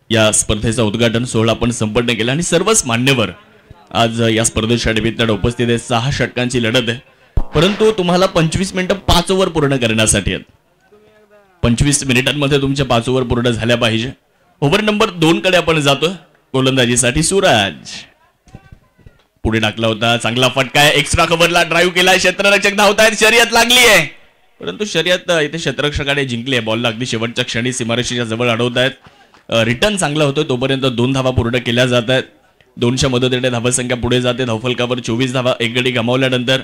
या स्पर्धेचा उद्घाटन सोहळा आपण संपन्न केला आणि सर्वच मान्यवर आज या स्पर्धेच्या निमित्ताने उपस्थित आहेत। 6 षटकांची लढत आहे, परंतु तुम्हाला 25 मिनिटं 5 ओव्हर पूर्ण करण्यासाठी आहेत। 25 मिनिटांमध्ये तुमच्या 5 ओव्हर पूर्ण झाल्या पाहिजे। ओव्हर नंबर 2 कडे आपण जातो। गोलंदाजीसाठी सूरज पुढे टाकला होता, चांगला फटका आहे, एक्स्ट्रा कव्हरला ड्राईव्ह केलाय, क्षेत्ररक्षक धावतायत, शर्यत लागली आहे, परंतु शर्यत इथे क्षेत्ररक्षकाने जिंकली आहे। बॉलला अगदी शेवटच्या क्षणी सीमारेषेच्या जवळ अडवतायत। रिटर्न चांगला होतो, तोपर्यंत 2 धावा पूर्ण केल्या जात आहेत। 2च्या मदतीने धावसंख्या पुढे जाते। धावफलकावर 24 धावा, एक गडी गमावल्यानंतर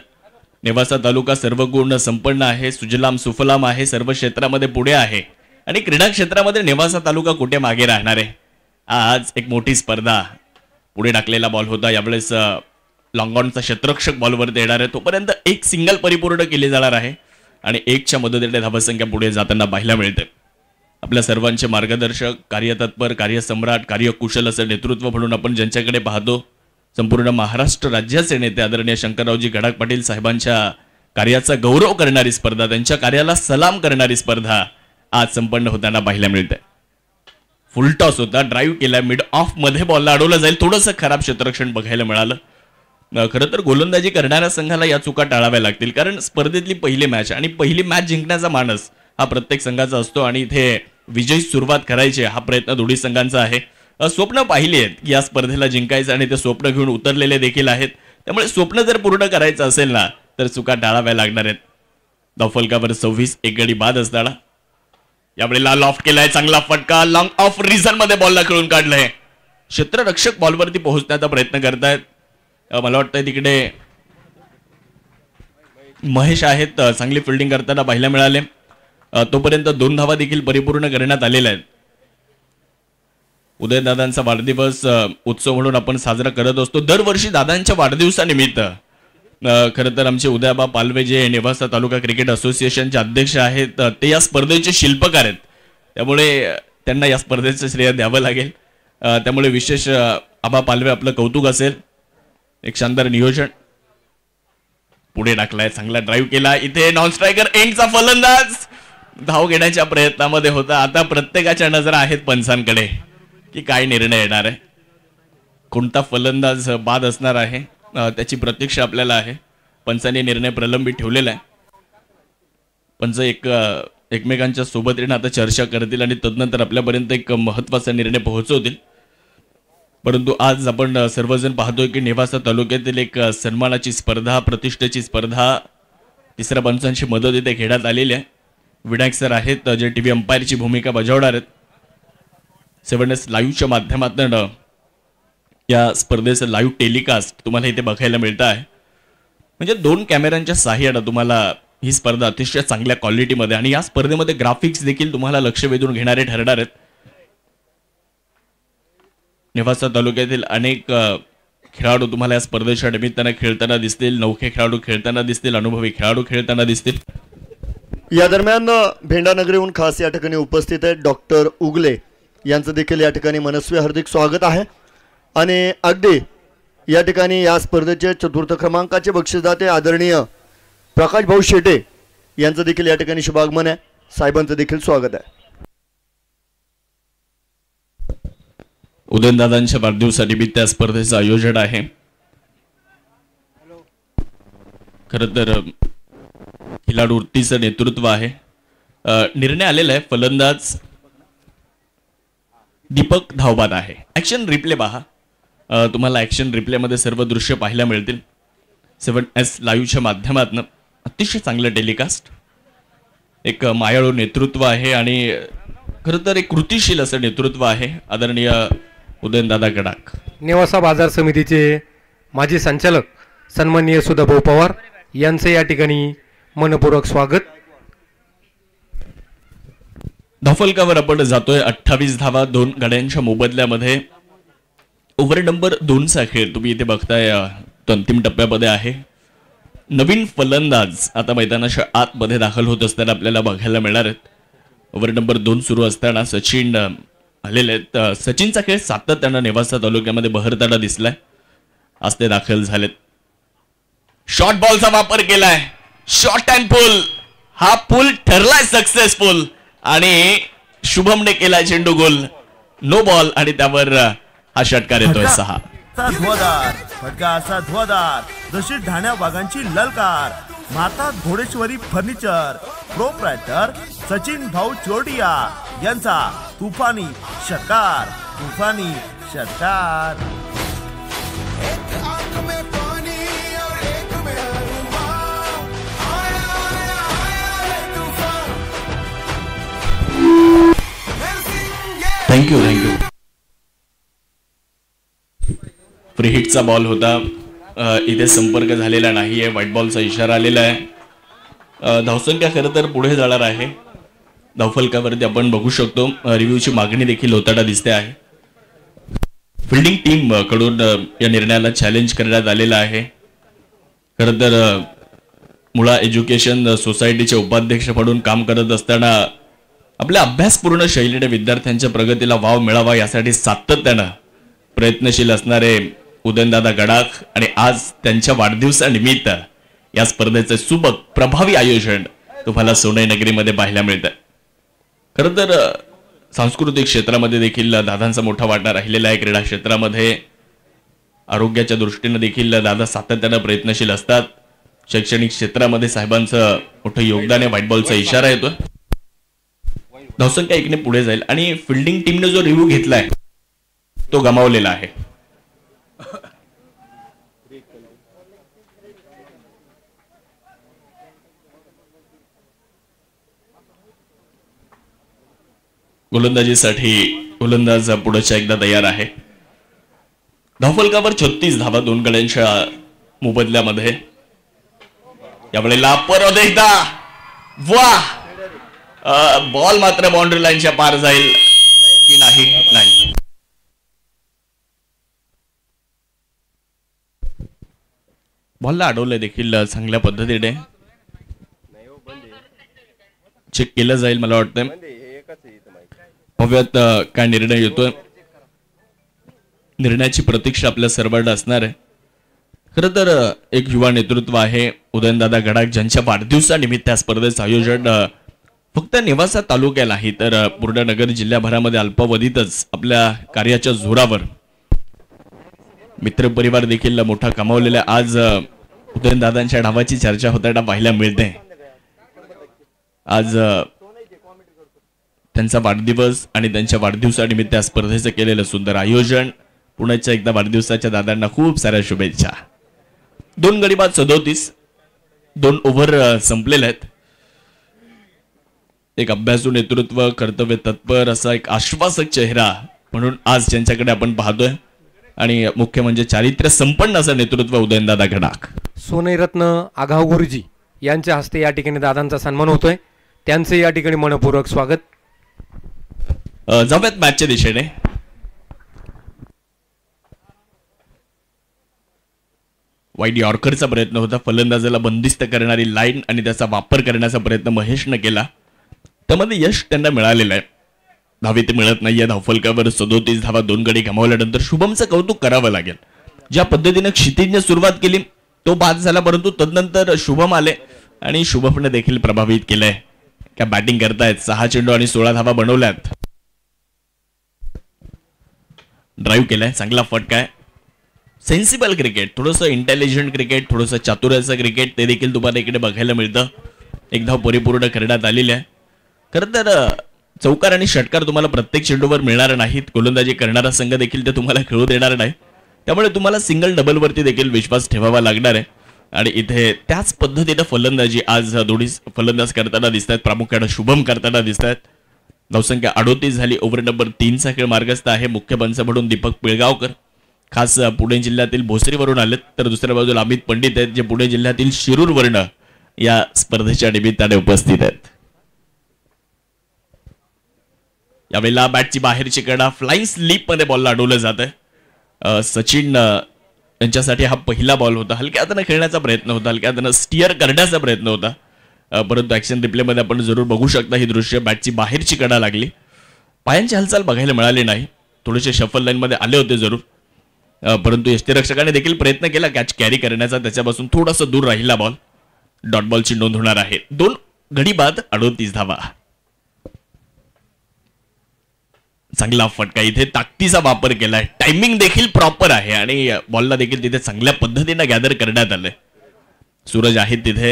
नेवासा तालुका सर्व गुण संपन्न आहे, सुजलाम सुफलाम आहे, सर्व क्षेत्रामध्ये पुढे आहे आणि क्रीडा क्षेत्रामध्ये नेवासा तालुका कुठे मागे राहणार आहे। आज एक मोठी स्पर्धा। पुढे टाकलेला बॉल होता, यावेळेस लॉंगॉनचा क्षेत्ररक्षक बॉलवरती येणार आहे, तोपर्यंत एक सिंगल परिपूर्ण केली जाणार आहे आणि 1च्या मदतीने धावसंख्या पुढे जाताना पाहायला मिळते। आपल्या सर्वांचे मार्गदर्शक, कार्यतत्पर, कार्यसम्राट, कार्यकुशल असं नेतृत्व म्हणून आपण ज्यांच्याकडे पाहतो, संपूर्ण महाराष्ट्र राज्याचे नेते आदरणीय शंकररावजी गडाख पाटील साहेबांच्या कार्याचा गौरव करणारी स्पर्धा, त्यांच्या कार्याला सलाम करणारी स्पर्धा आज संपन्न होताना पाहायला मिळते। फुल टॉस होता, ड्राईव्ह केला, मिड ऑफ मध्ये बॉलला अडवलं जाईल, थोडंसं खराब क्षेत्ररक्षण बघायला मिळालं। खरं तर गोलंदाजी करणाऱ्या संघाला या चुका टाळाव्या लागतील, कारण स्पर्धेतली पहिली मॅच आणि पहिली मॅच जिंकण्याचा मानस हा प्रत्येक संघाचा असतो आणि इथे विजयी सुरुवात करायची हा प्रयत्न दोन्ही संघांचा आहे। स्वप्न पाहिली आहेत की या स्पर्धेला जिंकायचं आणि ते स्वप्न घेऊन उतरलेले देखील आहेत, त्यामुळे स्वप्न जर पूर्ण करायचं असेल ना तर चुका टाळाव्या लागणार आहेत। धावफलकावर 26, एक गडी बाद असताना यावेळेला लॉफ्ट केलाय, चांगला फटका, लॉंग ऑफ रिझन मध्ये बॉलला खेळून काढलंय। क्षेत्ररक्षक बॉलवरती पोहोचण्याचा प्रयत्न करतायत, मला वाटतं तिकडे महेश आहेत, चांगली फिल्डिंग करताना पाहायला मिळाले। तोपर्यंत 2 धावा देखील परिपूर्ण करण्यात आलेल्या आहेत। उदयदादांचा वाढदिवस उत्सव म्हणून आपण साजरा करत असतो दरवर्षी। दादांच्या वाढदिवसानिमित्त खरं तर आमचे उदयबा पालवे जे नेवासा तालुका क्रिकेट असोसिएशनचे अध्यक्ष आहेत, ते या स्पर्धेचे शिल्पकार आहेत, त्यामुळे त्यांना या स्पर्धेचं श्रेय द्यावं लागेल। त्यामुळे विशेष आबा पालवे आपलं कौतुक असेल। एक शानदार नियोजन, पुढे टाकलाय, चांगला ड्राईव्ह केला, इथे नॉन स्ट्रायकर एंडचा फलंदाज धाव घेण्याच्या प्रयत्नामध्ये होता। आता प्रत्येकाच्या नजरा आहेत पंचांकडे की काय निर्णय येणार आहे, कोणता फलंदाज बाद असणार आहे, त्याची प्रतीक्षा आपल्याला आहे। पंचांनी निर्णय प्रलंबित ठेवलेला आहे। पंच एकमेकांच्या सोबत येऊन आता चर्चा करतील आणि तदनंतर आपल्यापर्यंत एक महत्त्वाचा निर्णय पोहोचवतील। परंतु आज आपण सर्वजण पाहतोय की नेवासा तालुक्यातील एक सन्मानाची स्पर्धा, प्रतिष्ठेची स्पर्धा 3ऱ्या पंचांची मदत इथे खेळण्यात आलेली आहे। विनायक सर आहेत जे टीव्ही अंपायरची भूमिका बजावणार आहेत। 7S लाईव्हच्या माध्यमातून या स्पर्धेचं लाईव्ह टेलिकास्ट तुम्हाला इथे बघायला मिळतं आहे। म्हणजे 2 कॅमेऱ्यांच्या सहाय्याने तुम्हाला ही स्पर्धा अतिशय चांगल्या क्वालिटीमध्ये आणि या स्पर्धेमध्ये ग्राफिक्स देखील तुम्हाला लक्ष वेधून घेणारे ठरणार आहेत। नेवासा तालुक्यातील अनेक खेळाडू तुम्हाला या स्पर्धेच्या निमित्ताने खेळताना दिसतील, नौखे खेळाडू खेळताना दिसतील, अनुभवी खेळाडू खेळताना दिसतील। या दरम्यान भेंडानगरीहून खास या ठिकाणी उपस्थित आहेत डॉक्टर उगले, यांचं देखील या ठिकाणी मनस्वी हार्दिक स्वागत आहे। आणि अगदी या ठिकाणी या स्पर्धेचे 4th क्रमांकाचे बक्षीसदाते आदरणीय प्रकाश भाऊ शेटे यांचं देखील या ठिकाणी शुभागमन आहे। साहेबांचं देखील स्वागत आहे। उदयनदादांच्या वाढदिवसानिमित्त या स्पर्धेचं आयोजन आहे। खरं तर खिलाडू वृत्तीचं नेतृत्व आहे। निर्णय आलेला आहे, फलंदाज दीपक धावबाद आहे। ऍक्शन रिप्ले पहा, तुम्हाला ऍक्शन रिप्लेमध्ये सर्व दृश्य पाहायला मिळतील। 7S लाईव्हच्या माध्यमातून अतिशय चांगलं टेलिकास्ट, एक मायाळू नेतृत्व आहे आणि खरं तर एक कृतिशील असं नेतृत्व आहे आदरणीय उदयनदादा गडाख। नेवासा बाजार समितीचे माजी संचालक सन्माननीय सुधाभाऊ पवार यांचे या ठिकाणी मनपूर्वक स्वागत। धावफलकावर आपण जातोय 28 धावा 2 गाड्यांच्या मोबदल्यामध्ये। ओव्हर नंबर 2चा खेळ तुम्ही इथे बघताय, तो अंतिम टप्प्यामध्ये आहे। नवीन फलंदाज आता मैदानाच्या आतमध्ये दाखल होत असताना आपल्याला बघायला मिळणार आहेत। ओव्हर नंबर 2 सुरू असताना सचिन आलेले आहेत। सचिनचा खेळ सातत्याने नेवासा तालुक्यामध्ये बहरताना दिसलाय, आज ते दाखल झालेत। शॉर्ट बॉलचा वापर केलाय, शॉर्ट अँड पुल, हा पुल ठरलाय सक्सेसफुल आणि शुभमने केलाय चेंडू गोल। नो बॉल आणि त्यावर हा षटकार येतोय 6. फटका असा धुवाधार जशी ढाण्या वाघांची ललकार. माता घोडेश्वरी फर्निचर प्रोप्रायटर सचिन भाऊ चोरडिया यांचा तुफानी षटकार. तुफानी षटकार. थँक्यू. फ्री हिटचा बॉल होता. इथे संपर्क झालेला नाहीये. व्हाईट बॉलचा इशारा आलेला आहे. धावसंख्या खरं तर पुढे जाणार आहे. धावफलकावरती आपण बघू शकतो रिव्ह्यूची मागणी देखील होताना दिसते आहे. फिल्डिंग टीम कडून या निर्णयाला चॅलेंज करण्यात आलेला आहे. खरं तर मुळा एज्युकेशन सोसायटीचे उपाध्यक्ष म्हणून काम करत असताना आपल्या अभ्यासपूर्ण शैलीने विद्यार्थ्यांच्या प्रगतीला वाव मिळावा यासाठी सातत्यानं प्रयत्नशील असणारे उदयनदादा गडाख आणि आज त्यांच्या वाढदिवसानिमित्त या स्पर्धेचे सुबक प्रभावी आयोजन तुम्हाला सोनई नगरीमध्ये पाहायला मिळतं. खरं तर सांस्कृतिक क्षेत्रामध्ये देखील दादांचा मोठा वाटा राहिलेला आहे. क्रीडा क्षेत्रामध्ये आरोग्याच्या दृष्टीने देखील दादा सातत्यानं प्रयत्नशील असतात. शैक्षणिक क्षेत्रामध्ये साहेबांचं मोठं योगदान आहे. व्हाईट बॉलचा इशारा येतो. धावसंख्या 1 पुढे जाईल आणि फिल्डिंग टीमने जो रिव्ह्यू घेतलाय तो गमावलेला आहे. गोलंदाजीसाठी गोलंदाज पुढच्या एकदा तयार आहे. धावफलकावर 36 धावा 2 गड्यांच्या मोबदल्यामध्ये. यावेळेला परत एकदा वाह. बॉल मात्र बाउंड्री लाईनच्या पार जाईल की नाही. बॉलला अडवलं देखील चांगल्या पद्धतीने. चेक केलं जाईल मला वाटतं. पाहूयात काय निर्णय येतोय. निर्णयाची प्रतीक्षा आपल्या सर्वांना असणार आहे. खरं तर एक युवा नेतृत्व आहे उदयनदादा गडाख ज्यांच्या वाढदिवसानिमित्त या स्पर्धेचं आयोजन फक्त नेवासा तालुक्याला नाही तर पूर्ण नगर जिल्ह्याभरामध्ये अल्पावधीतच आपल्या कार्याच्या जोरावर मित्रपरिवार देखील मोठा कमावलेला. आज उदयनदादांच्या नावाची चर्चा होताना पाहायला मिळते. आज त्यांचा वाढदिवस आणि त्यांच्या वाढदिवसानिमित्त या स्पर्धेचं केलेलं सुंदर आयोजन. पुण्याच्या एकदा वाढदिवसाच्या दादांना खूप साऱ्या शुभेच्छा. 2 गडी बाद 37. 2 ओव्हर संपलेले आहेत. एक अभ्यासू नेतृत्व कर्तव्य तत्पर असा एक आश्वासक चेहरा म्हणून आज त्यांच्याकडे आपण पाहतोय आणि मुख्य म्हणजे चारित्र्य संपन्न असं नेतृत्व उदयनदादा गडाख. सोनेरत्न आघाव गुरुजी यांच्या हस्ते या ठिकाणी दादांचा सन्मान होतोय. त्यांचे या ठिकाणी मनपूर्वक स्वागत. जाऊयात मॅचच्या दिशेने. वाईट यॉर्करचा प्रयत्न होता. फलंदाजाला बंदिस्त करणारी लाईन आणि त्याचा वापर करण्याचा प्रयत्न महेशनं केला. त्यामध्ये यश त्यांना मिळालेलं आहे. धावे ते मिळत नाहीये. धावफलकावर 37 धावा 2 गडी गमावल्यानंतर शुभमचं कौतुक करावं लागेल. ज्या पद्धतीने क्षितिजने सुरुवात केली तो बाद झाला परंतु तदनंतर शुभम आले आणि शुभमने देखील प्रभावित केलंय. क्या बॅटिंग करतायत. 6 चेंडू आणि 16 धावा बनवल्यात. ड्राईव्ह केलाय. चांगला फटका आहे. सेन्सिबल क्रिकेट, थोडंसं इंटेलिजंट क्रिकेट, थोडंसं चातुर्याचं क्रिकेट ते देखील तुम्हाला इकडे बघायला मिळतं. एक धाव परिपूर्ण करण्यात आलेली आहे. खरं तर चौकार आणि षटकार तुम्हाला प्रत्येक चेंडूवर मिळणार नाहीत. गोलंदाजी करणारा संघ देखील ते तुम्हाला खेळू देणार नाही. त्यामुळे तुम्हाला सिंगल डबलवरती देखील विश्वास ठेवावा लागणार आहे. आणि इथे त्याच पद्धतीनं फलंदाजी आज दोन्ही फलंदाज करताना दिसत आहेत. प्रामुख्याने शुभम करताना दिसत आहेत. धावसंख्या 38 झाली. ओव्हर नंबर 3चा खेळ मार्गस्थ आहे. मुख्य पंच म्हणून दीपक पिळगावकर खास पुणे जिल्ह्यातील भोसरीवरून आलेत तर दुसऱ्या बाजूला अमित पंडित आहेत जे पुणे जिल्ह्यातील शिरूरवर्ण या स्पर्धेच्या निमित्ताने उपस्थित आहेत. यावेळेला बॅटची बाहेरची कडा फ्लाइंग स्लीप मध्ये बॉलला अडवलं जात आहे. सचिन यांच्यासाठी हा पहिला बॉल होता. हलक्या हाताने खेळण्याचा प्रयत्न होता. हलक्या हाताने स्टिअर करण्याचा प्रयत्न होता. परंतु ॲक्शन रिप्लेमध्ये आपण जरूर बघू शकता ही दृश्य. बॅटची बाहेरची कडा लागली. पायांची हालचाल बघायला मिळाली नाही. थोडेसे शफल लाईनमध्ये आले होते जरूर परंतु यष्टीरक्षकाने देखील प्रयत्न केला कॅच कॅरी करण्याचा. त्याच्यापासून थोडासा दूर राहिला बॉल. डॉट बॉलची नोंद होणार आहे. 2 गडी बाद 38 धावा. चांगला फटका, इथे ताकदीचा वापर केलाय, टायमिंग देखील प्रॉपर आहे आणि बॉलला देखील तिथे चांगल्या पद्धतीने गॅदर करण्यात आलंय. सूरज आहे तिथे,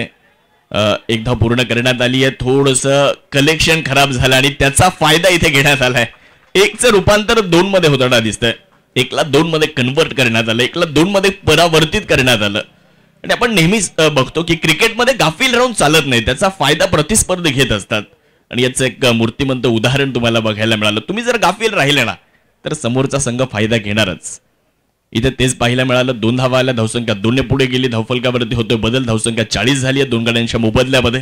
एक धाव पूर्ण करण्यात आली आहे. थोडंसं कलेक्शन खराब झालं आणि त्याचा फायदा इथे घेण्यात आलाय. एकचं रूपांतर 2 मध्ये होताना दिसतंय. 1ला 2 मध्ये कन्वर्ट करण्यात आलं, 1ला 2 मध्ये परावर्तित करण्यात आलं. आणि आपण नेहमीच बघतो की क्रिकेटमध्ये गाफील राहून चालत नाही, त्याचा फायदा प्रतिस्पर्धी घेत असतात. आणि याचं एक मूर्तिमंत उदाहरण तुम्हाला बघायला मिळालं. तुम्ही जर गाफील राहिले ना तर समोरचा संघ फायदा घेणारच. इथे तेच पाहायला मिळालं. 2 धावा आल्या, धावसंख्या 2 ने पुढे गेली, धावफलकावरती होतोय बदल, धावसंख्या 40 झाली आहे 2 गड्यांच्या मोबदल्यामध्ये.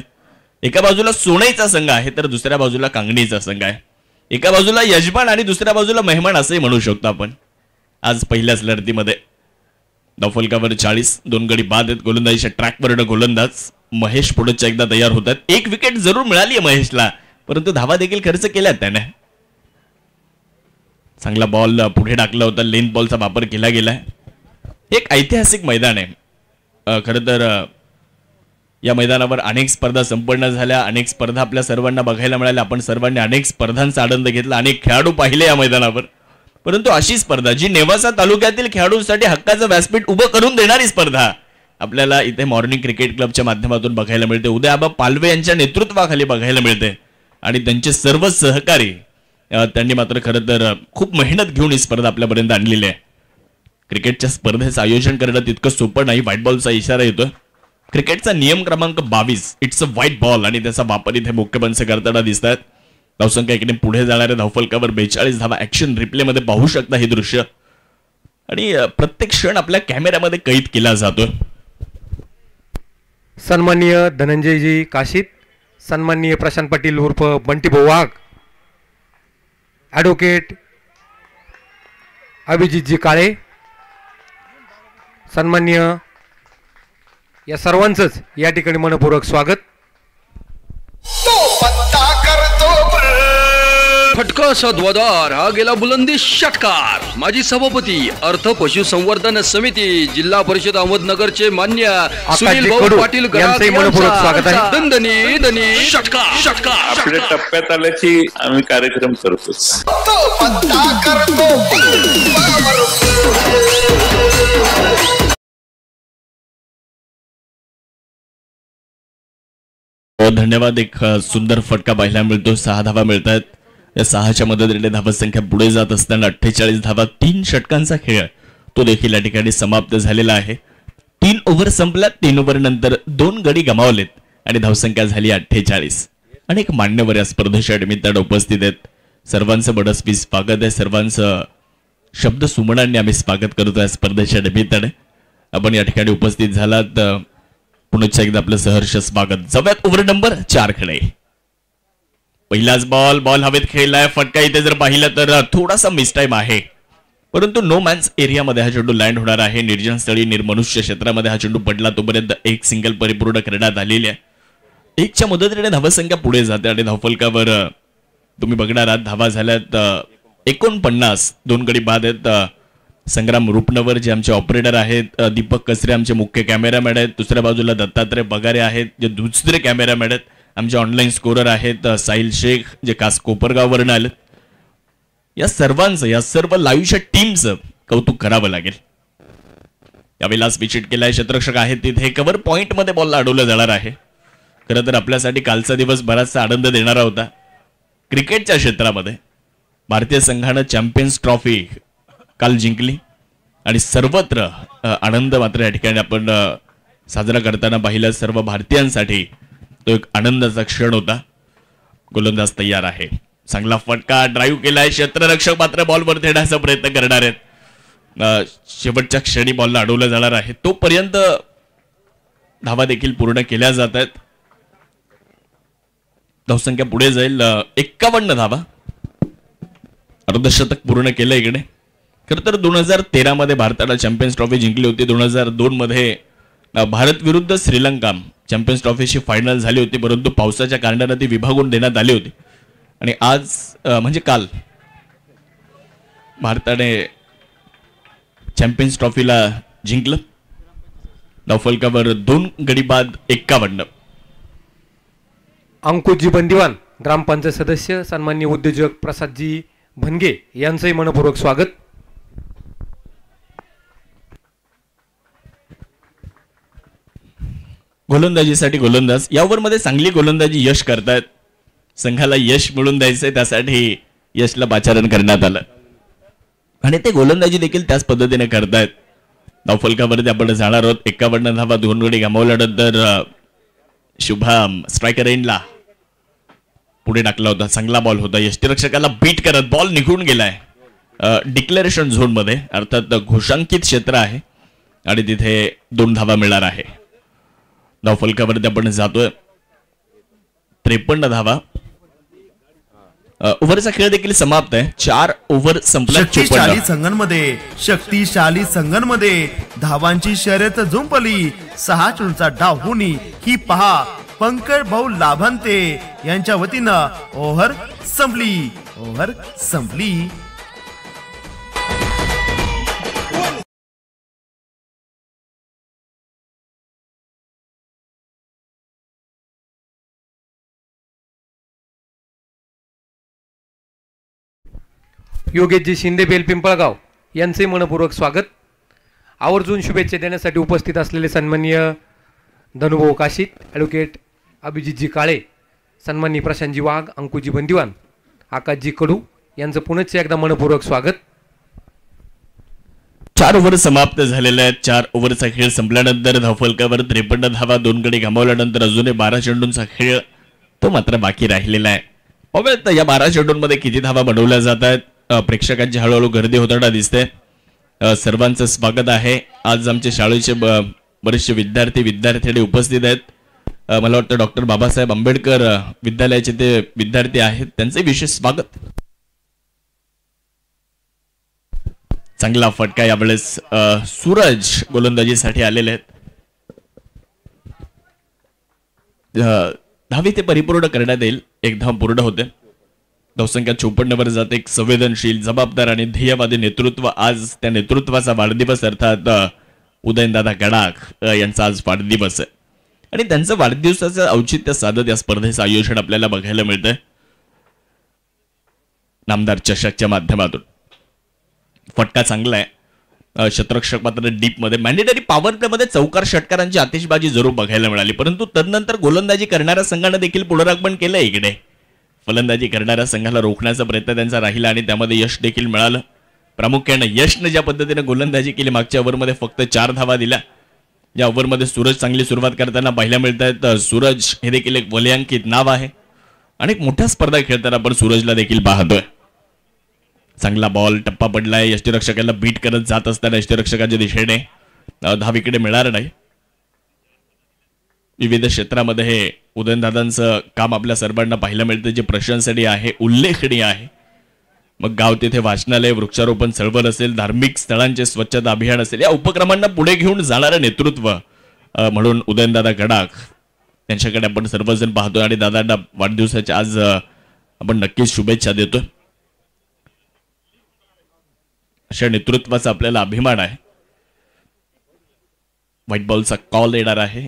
एका बाजूला सोनईचा संघ आहे तर दुसऱ्या बाजूला कांगणीचा संघ आहे. एका बाजूला यजमान आणि दुसऱ्या बाजूला मेहमान असंही म्हणू शकतो आपण. आज पहिल्याच लढतीमध्ये धावफलकावर 40, 2 गडी बाद आहेत. गोलंदाजीच्या ट्रॅकवर गोलंदाज महेश पुढच्या एकदा तयार होतात. 1 विकेट जरूर मिळाली आहे महेशला, परंतु धावा देखील खर्च केल्यात त्याने. चांगला बॉल पुढे टाकला होता, लेंथ बॉलचा वापर केला गेलाय. एक ऐतिहासिक मैदान आहे. खरं तर या मैदानावर अनेक स्पर्धा संपन्न झाल्या, अनेक स्पर्धा आपल्या सर्वांना बघायला मिळाल्या. आपण सर्वांनी अनेक स्पर्धांचा आनंद घेतला, अनेक खेळाडू पाहिले या मैदानावर. परंतु अशी स्पर्धा जी नेवासा तालुक्यातील खेळाडूंसाठी हक्काचं व्यासपीठ उभं करून देणारी स्पर्धा आपल्याला इथे मॉर्निंग क्रिकेट क्लबच्या माध्यमातून बघायला मिळते. उदयआबा पालवे यांच्या नेतृत्वाखाली बघायला मिळते आणि त्यांचे सर्व सहकारी त्यांनी मात्र खरं तर खूप मेहनत घेऊन ही स्पर्धा आपल्यापर्यंत आणलेली आहे. क्रिकेटच्या स्पर्धेचं आयोजन करणं तितकं सोपं नाही. व्हाईट बॉलचा इशारा येतो. क्रिकेटचा नियम क्रमांक 22 इट्स अ व्हाईट बॉल आणि त्याचा वापर इथे मुख्य पंच करताना दिसत आहेत. धावसंख्या इकडे पुढे जाणाऱ्या धावफलकावर 42 धावा ऍक्शन रिप्लेमध्ये पाहू शकता हे दृश्य. आणि प्रत्येक क्षण आपल्या कॅमेऱ्यामध्ये कैद केला जातो. सन्माननीय धनंजयजी काशीत, सन्माननीय प्रशांत पाटील उर्फ बंटी वाघ, ॲडव्होकेट अभिजितजी काळे, सन्माननीय या सर्वांचंच या ठिकाणी मनपूर्वक स्वागत. फटका असा ध्वजार हा गेला बुलंदी षटकार. माजी सभापती अर्थ पशुसंवर्धन समिती जिल्हा परिषद अहमदनगरचे मान्य सुनील भाऊ पाटील यांचे मनपूर्वक स्वागत आहे. दंदनी दनी षटकार षटकार आपल्या टप्प्यात आल्याची आम्ही कार्यक्रम करतोच. धन्यवाद. एक सुंदर फटका पाहायला मिळतो. 6 धावा मिळत आहेत. या 6च्या मदतीने धावा संख्या पुढे जात असताना 48 धावा, 3 षटकांचा खेळ तो देखील या ठिकाणी समाप्त झालेला आहे. 3 ओव्हर संपल्या. 3 ओव्हर नंतर 2 गडी गमावलेत आणि धावसंख्या झाली 48. अनेक मान्यवर या स्पर्धेच्या निमित्तानं उपस्थित आहेत. सर्वांचं बडसवी स्वागत आहे. सर्वांचं शब्द सुमनांनी आम्ही स्वागत करतो या स्पर्धेच्या निमित्ताने. आपण या ठिकाणी उपस्थित झालात, पुन्हा एकदा आपलं सहर्ष स्वागत. जाऊयात ओव्हर नंबर 4 कडे. पहिलाच बॉल हवेत खेळलाय. फटका इथे जर पाहिलं तर थोडासा मिसटाईम आहे, परंतु नो मॅन्स एरियामध्ये हा चेंडू लँड होणार आहे. निर्जन स्थळी निर्मनुष्य क्षेत्रामध्ये हा चेंडू पडला. तोपर्यंत 1 सिंगल परिपूर्ण करण्यात आलेली आहे. 1च्या मदतीने धावसंख्या पुढे जाते आणि धावफलकावर तुम्ही बघणार आहात धावा झाल्यात 49. 2 गडी बाद आहेत. संग्राम रुपनवर जे आमचे ऑपरेटर आहेत, दीपक कसरे आमचे मुख्य कॅमेरामॅन आहेत, दुसऱ्या बाजूला दत्तात्रय बगारे आहेत जे दुसरे कॅमेरामॅन आहेत. आमचे ऑनलाईन स्कोरर आहेत साहिल शेख जे कास कोपरगाववरून आलेत. या सर्वांचं, या सर्व लाईव्हच्या टीमचं कौतुक करावं लागेल. यावेळेला विकेट केलाय. क्षेत्ररक्षक आहेत तिथे. कव्हर पॉइंट मध्ये बॉलला अडवलं जाणार आहे. खरं तर आपल्यासाठी कालचा दिवस बराचसा आनंद देणारा होता. क्रिकेटच्या क्षेत्रामध्ये भारतीय संघानं चॅम्पियन्स ट्रॉफी काल जिंकली आणि सर्वत्र आनंद मात्र या ठिकाणी आपण साजरा करताना पाहिलं. सर्व भारतीयांसाठी तो एक आनंदाचा क्षण होता. गोलंदाज तयार आहे. चांगला फटका ड्राईव्ह केलाय. क्षेत्ररक्षक मात्र बॉलवर देण्याचा प्रयत्न करणार आहेत. शेवटच्या क्षणी बॉलला अडवलं जाणार आहे. तोपर्यंत धावा देखील पूर्ण केल्या जात आहेत. धावसंख्या पुढे जाईल. 51 धावा. अर्धशतक पूर्ण केलं इकडे. खरं तर 2013 मध्ये भारताला चॅम्पियन्स ट्रॉफी जिंकली होती. 2002 मध्ये भारत विरुद्ध श्रीलंका चॅम्पियन्स ट्रॉफीची फायनल झाली होती, परंतु पावसाच्या कारणाने ती विभागून देण्यात आली होती. आणि आज म्हणजे काल भारताने चॅम्पियन्स ट्रॉफीला जिंकलं. धावफलकावर 2 गडी बाद 51. अंकुशजी बंदिवान, ग्रामपंचायत सदस्य, सन्माननीय उद्योजक प्रसादजी भनगे यांचंही मनपूर्वक स्वागत. गोलंदाजीसाठी गोलंदाज या ओव्हरमध्ये चांगली गोलंदाजी यश करतायत. संघाला यश मिळून द्यायचंय, त्यासाठी यशला पाचारण करण्यात आलं आणि ते गोलंदाजी देखील त्याच पद्धतीने करतायत. धावफलकावरती आपण जाणार आहोत. 51 धावा 2 गडी गमावल्यानंतर शुभम स्ट्रायकर एंडला पुढे टाकला होता. चांगला बॉल होता. यष्टीरक्षकाला बीट करत बॉल निघून गेलाय डिक्लेरेशन झोन मध्ये, अर्थात घोषांकित क्षेत्र आहे आणि तिथे 2 धावा मिळणार आहे. धावफलकावरती आपण जातोय. 53 धावा. ओव्हरचा खेळ देखील समाप्त आहे. 4 ओव्हर संपल्या. शक्तिशाली संघांमध्ये धावांची शर्यत जुंपली. 6 चेंडूचा डाव होणी ही पहा पंकज भाऊ लाभांते यांच्या वतीनं ओव्हर संपली. योगेशजी शिंदे बेल पिंपळगाव यांचे मनपूर्वक स्वागत. आवर्जून शुभेच्छा देण्यासाठी उपस्थित असलेले सन्माननीय धनुभाऊ काशीत, ॲडव्होकेट अभिजितजी काळे, सन्माननीय प्रशांतजी वाघ, अंकुजी बंदिवान, आकाशजी कडू यांचं पुनश्च एकदा मनपूर्वक स्वागत. 4 ओव्हर समाप्त झालेले आहेत. 4 ओव्हरचा खेळ संपल्यानंतर धावफलकावर 53 धावा 2 गडी गमावल्यानंतर अजूनही 12 चेंडूंचा खेळ तो मात्र बाकी राहिलेला आहे. पाहूयात या 12 चेंडूंमध्ये किती धावा बनवल्या जात आहेत. प्रेक्षकांची हळूहळू गर्दी होताना दिसते. सर्वांचं स्वागत आहे. आज आमच्या शाळेचे बरेचसे विद्यार्थी उपस्थित आहेत. मला वाटतं डॉक्टर बाबासाहेब आंबेडकर विद्यालयाचे ते विद्यार्थी आहेत, त्यांचे विशेष स्वागत. चांगला फटका यावेळेस सूरज गोलंदाजीसाठी आलेले आहेत. धावी ते परिपूर्ण करण्यात येईल. 1 धाव पूर्ण होते. धावसंख्या 54 वर जाते. एक संवेदनशील, जबाबदार आणि ध्येयवादी नेतृत्व. आज त्या नेतृत्वाचा वाढदिवस, अर्थात उदयनदादा गडाख यांचा आज वाढदिवस आहे आणि त्यांचं वाढदिवसाचं औचित्य साधत या स्पर्धेचं आयोजन आपल्याला बघायला मिळतंय नामदार चषकच्या माध्यमातून. फटका चांगला आहे. शतरक्षक मात्र डीप मध्ये. मॅन्डेटरी पॉवर प्ले मध्ये चौकार षटकारांची आतिषबाजी जरूर बघायला मिळाली, परंतु तदनंतर गोलंदाजी करणाऱ्या संघानं देखील पुनरागमन केलं. इकडे फलंदाजी करणाऱ्या संघाला रोखण्याचा प्रयत्न त्यांचा राहिला आणि त्यामध्ये यश देखील मिळालं. प्रामुख्याने यशने ज्या पद्धतीने गोलंदाजी केली, मागच्या ओव्हरमध्ये फक्त 4 धावा दिल्या. या ओव्हरमध्ये सूरज चांगली सुरुवात करताना पाहायला मिळत आहेत. सूरज हे देखील एक वलयांकित नाव आहे आणि एक मोठ्या स्पर्धा खेळताना आपण सूरजला देखील पाहतोय. चांगला बॉल, टप्पा पडलाय. यष्टीरक्षकाला बीट करत जात असताना यष्टीरक्षकाच्या दिशेने धाव इकडे मिळणार नाही. विविध क्षेत्रामध्ये हे उदयनदादांचं काम आपल्या सर्वांना पाहायला मिळतं, जे प्रशंसनीय आहे, उल्लेखनीय आहे. मग गाव तिथे वाचनालय, वृक्षारोपण चळवळ असेल, धार्मिक स्थळांचे स्वच्छता अभियान असेल, या उपक्रमांना पुढे घेऊन जाणारं नेतृत्व म्हणून उदयनदादा गडाख त्यांच्याकडे आपण सर्वजण पाहतोय आणि दादांना वाढदिवसाच्या आज आपण नक्कीच शुभेच्छा देतोय. अशा नेतृत्वाचा आपल्याला अभिमान आहे. व्हाईट बॉलचा कॉल येणार आहे.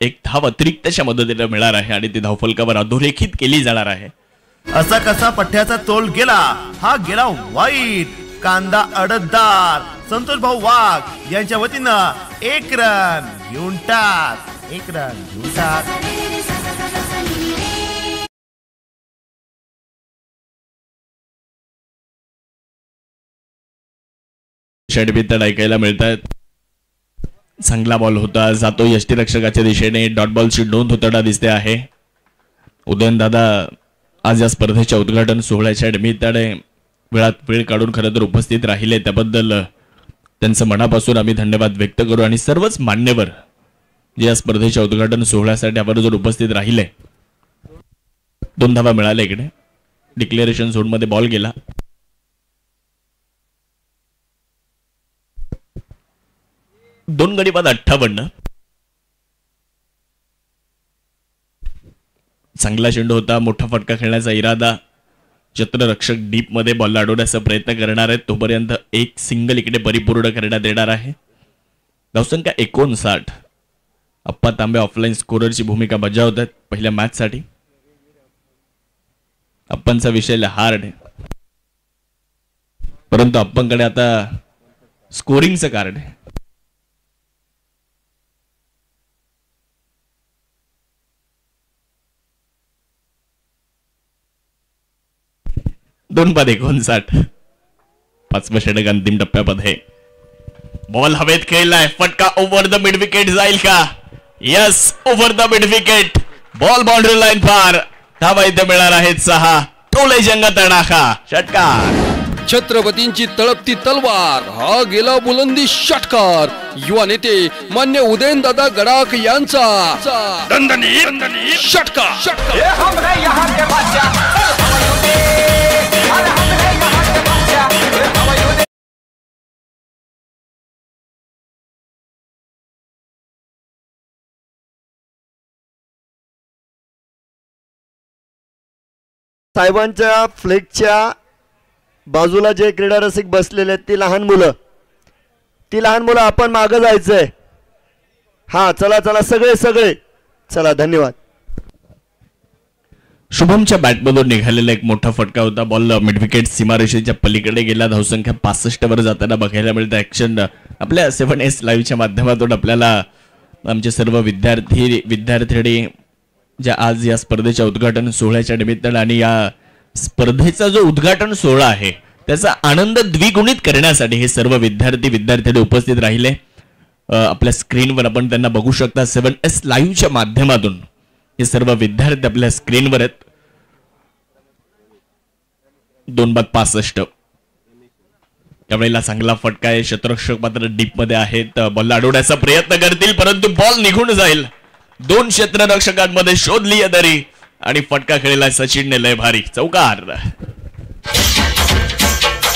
1 धाव अतिरिक्तच्या मदतीने मिळणार आहे आणि ती धावफलकावर अधोरेखित केली जाणार आहे. असा कसा पठ्याचा तोल गेला, हा गेला वाईट. कांदा अडतदार संतोष भाऊ वाघ यांच्या वतीनं 1 रन घेऊन टाक. षडबित्तड ऐकायला मिळत आहेत. चांगला बॉल होता, जातो यष्टीरक्षकाच्या दिशेने. डॉट बॉलची नोंद होताना दिसते आहे. उदयनदादा आज या स्पर्धेच्या उद्घाटन सोहळ्याच्या निमित्ताने वेळ काढून खरं तर उपस्थित राहिले, त्याबद्दल त्यांचं मनापासून आम्ही धन्यवाद व्यक्त करू. आणि सर्वच मान्यवर जे या स्पर्धेच्या उद्घाटन सोहळ्यासाठी आवर्जून उपस्थित राहिले. 2 धावा मिळाल्या. इकडे डिक्लेरेशन झोन मध्ये बॉल गेला. दोन गडी बाद 58. चांगला चेंडू होता. मोठा फटका खेळण्याचा इरादा. क्षेत्ररक्षक डीप मध्ये बॉल अडवण्याचा प्रयत्न करणार आहेत. तोपर्यंत 1 सिंगल इकडे परिपूर्ण करण्यात येणार आहे. धावसंख्या 59. अप्पा तांबे ऑफलाईन स्कोररची भूमिका बजावत आहेत पहिल्या मॅच साठी. अप्पांचा विषय हार्ड आहे. परंतु आपणकडे आता स्कोरिंगचं कार्ड आहे. दोन बाद 59. 5वं षटक अंतिम टप्प्यामध्ये. बॉल हवेत खेळलाय, फटका ओव्हर द मिड विकेट जाईल का? Yes, over the mid wicket. Ball boundary line पार. धावा इथे मिळणार आहेत 6. टोले जंग तडाखा षटकार. छत्रपतींची तळपती तलवार हा गेला बुलंदी षटकार. युवा नेते मान्य उदयनदादा गडाख यांचा दणदणीत षटकार. साहेबांच्या फ्लेगच्या बाजूला जे क्रीडा रसिक बसलेले आहेत ती लहान मुलं आपण मागं जायचंय. हा चला चला सगळे चला. धन्यवाद. शुभमच्या बॅटमधून निघालेला एक मोठा फटका होता. बॉल मिड विकेट सीमारेषेच्या पलीकडे गेला. धावसंख्या 65 वर जाताना बघायला मिळतं. ऍक्शन आपल्या 7S लाईव्हच्या माध्यमातून आपल्याला आमचे सर्व विद्यार्थी ज्या आज या स्पर्धेच्या उद्घाटन सोहळ्याच्या निमित्तानं आणि या स्पर्धेचा जो उद्घाटन सोहळा आहे त्याचा आनंद द्विगुणित करण्यासाठी हे सर्व विद्यार्थी उपस्थित राहिले. आपल्या स्क्रीनवर आपण त्यांना बघू शकता. 7S लाईव्हच्या माध्यमातून हे सर्व विद्यार्थी आपल्या स्क्रीनवर आहेत. 2 बाद 65. त्यावेळेला चांगला फटका आहे. क्षेत्ररक्षक मात्र डीप मध्ये आहेत. बॉल अडवण्याचा प्रयत्न करतील परंतु बॉल निघून जाईल. 2 क्षेत्ररक्षकांमध्ये शोधली आहे दरी आणि फटका खेळलाय सचिनने. लय भारी चौकार.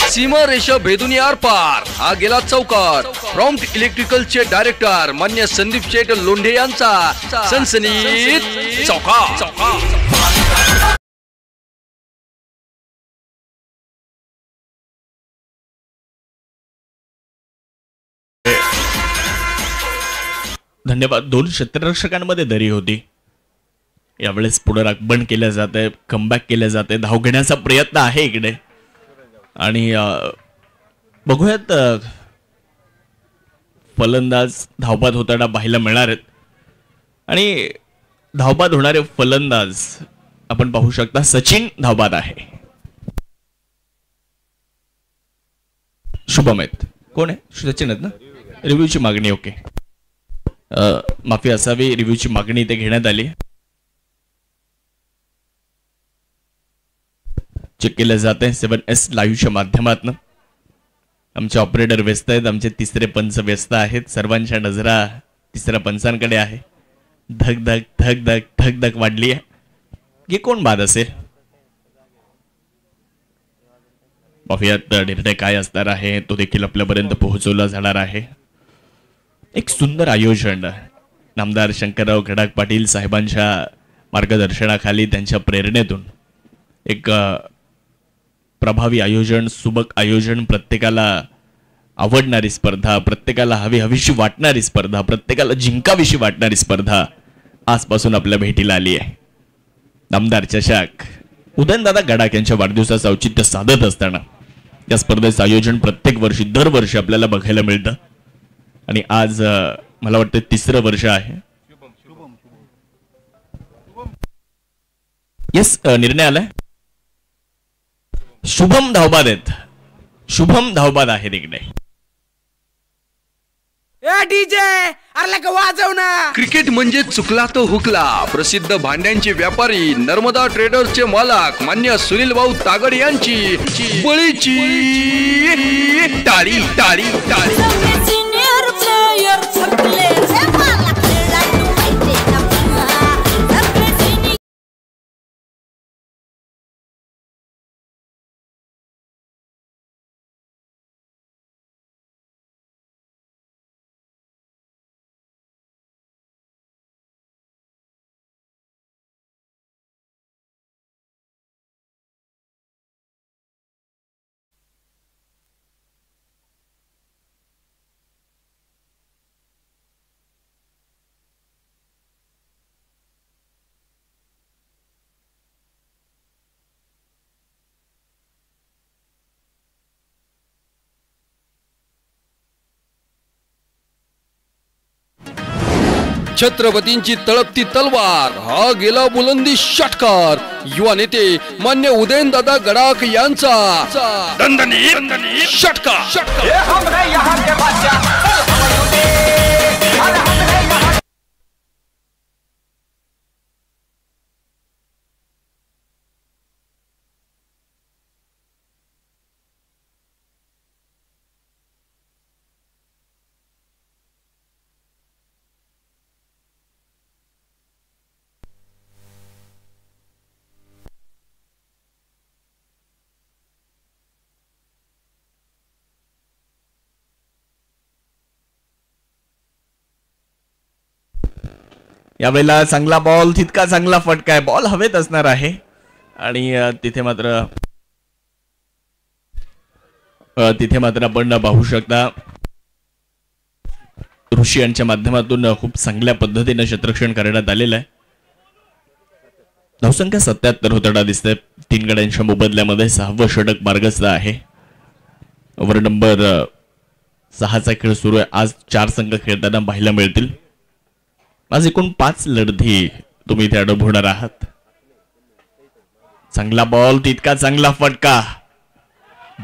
सीमा रेषा भेदून आर पार हा गेला चौकार. प्रॉम्प्ट इलेक्ट्रिकलचे डायरेक्टर मान्य संदीप शेठ लोंढे यांचा सनसनीत चौकार. धन्यवाद. 2 क्षेत्ररक्षकांमध्ये दरी होती. यावेळेस पुढे राखबंद केलं जात आहे. कमबॅक केलं जात आहे. धाव घेण्याचा प्रयत्न आहे इकडे आणि बघूयात फलंदाज धावबाद होताना पाहायला मिळणार आहेत आणि धावबाद होणारे फलंदाज आपण पाहू शकता. सचिन धावबाद आहे. शुभम आहेत. कोण आहे? सचिन आहेत ना. रिव्ह्यूची मागणी. ओके, माफी असावी. रिव्ह्यूची मागणी इथे घेण्यात आली. चेक केलं जात आहे 7S लाईव्हच्या माध्यमातून. आमचे ऑपरेटर व्यस्त आहेत. आमचे तिसरे पंच व्यस्त आहेत. सर्वांच्या नजरा तिसऱ्या पंचांकडे आहे. धक धक धक धक धक धक वाढली आहे. हे कोण बाद असेल? पाहूयात निर्णय काय असणार आहे. तो देखील आपल्यापर्यंत पोहोचवला जाणार आहे. एक सुंदर आयोजन नामदार शंकरराव गडाख पाटील साहेबांच्या मार्गदर्शनाखाली त्यांच्या प्रेरणेतून एक प्रभावी आयोजन, सुबक आयोजन, प्रत्येकाला आवडणारी स्पर्धा, प्रत्येकाला हवीशी वाटणारी स्पर्धा, प्रत्येकाला जिंकावीशी वाटणारी स्पर्धा आजपासून आपल्या भेटीला आली आहे. नामदार चषक उदयनदादा गडाख यांच्या वाढदिवसाचं औचित्य साधत असताना या स्पर्धेचं आयोजन प्रत्येक वर्षी दरवर्षी आपल्याला बघायला मिळतं आणि आज मला वाटतं 3रं वर्ष आहे. येस, निर्णय आलाय. शुभम धावबाद आहेत. शुभम धावबाद आहे तिकडे. क्रिकेट म्हणजे चुकला तो हुकला. प्रसिद्ध भांड्यांचे व्यापारी नर्मदा ट्रेडर्सचे मालक मान्य सुनील भाऊ तागड यांची बळीची टाळी टाळी टाळी. छत्रपतींची तळपती तलवार हा गेला बुलंदी षटकार युवा नेते मान्य उदयनदादा गडाख यांचा दणदणीत षटकार यावेळेला चांगला बॉल, तितका चांगला फटका आहे. बॉल हवेत असणार आहे आणि तिथे मात्र आपण पाहू शकता ऋषी यांच्या माध्यमातून खूप चांगल्या पद्धतीने क्षेत्ररक्षण करण्यात आलेलं आहे. धावसंख्या 77 होताना दिसते. 3 गड्यांच्या मोबदल्यामध्ये 6वं षटक मार्गस्थ आहे. ओव्हर नंबर 6चा खेळ सुरू आहे. आज 4 संघ खेळताना पाहायला मिळतील. आज एकूण 5 लढती तुम्ही इथे अनुभवणार आहात. चांगला बॉल, तितका चांगला फटका.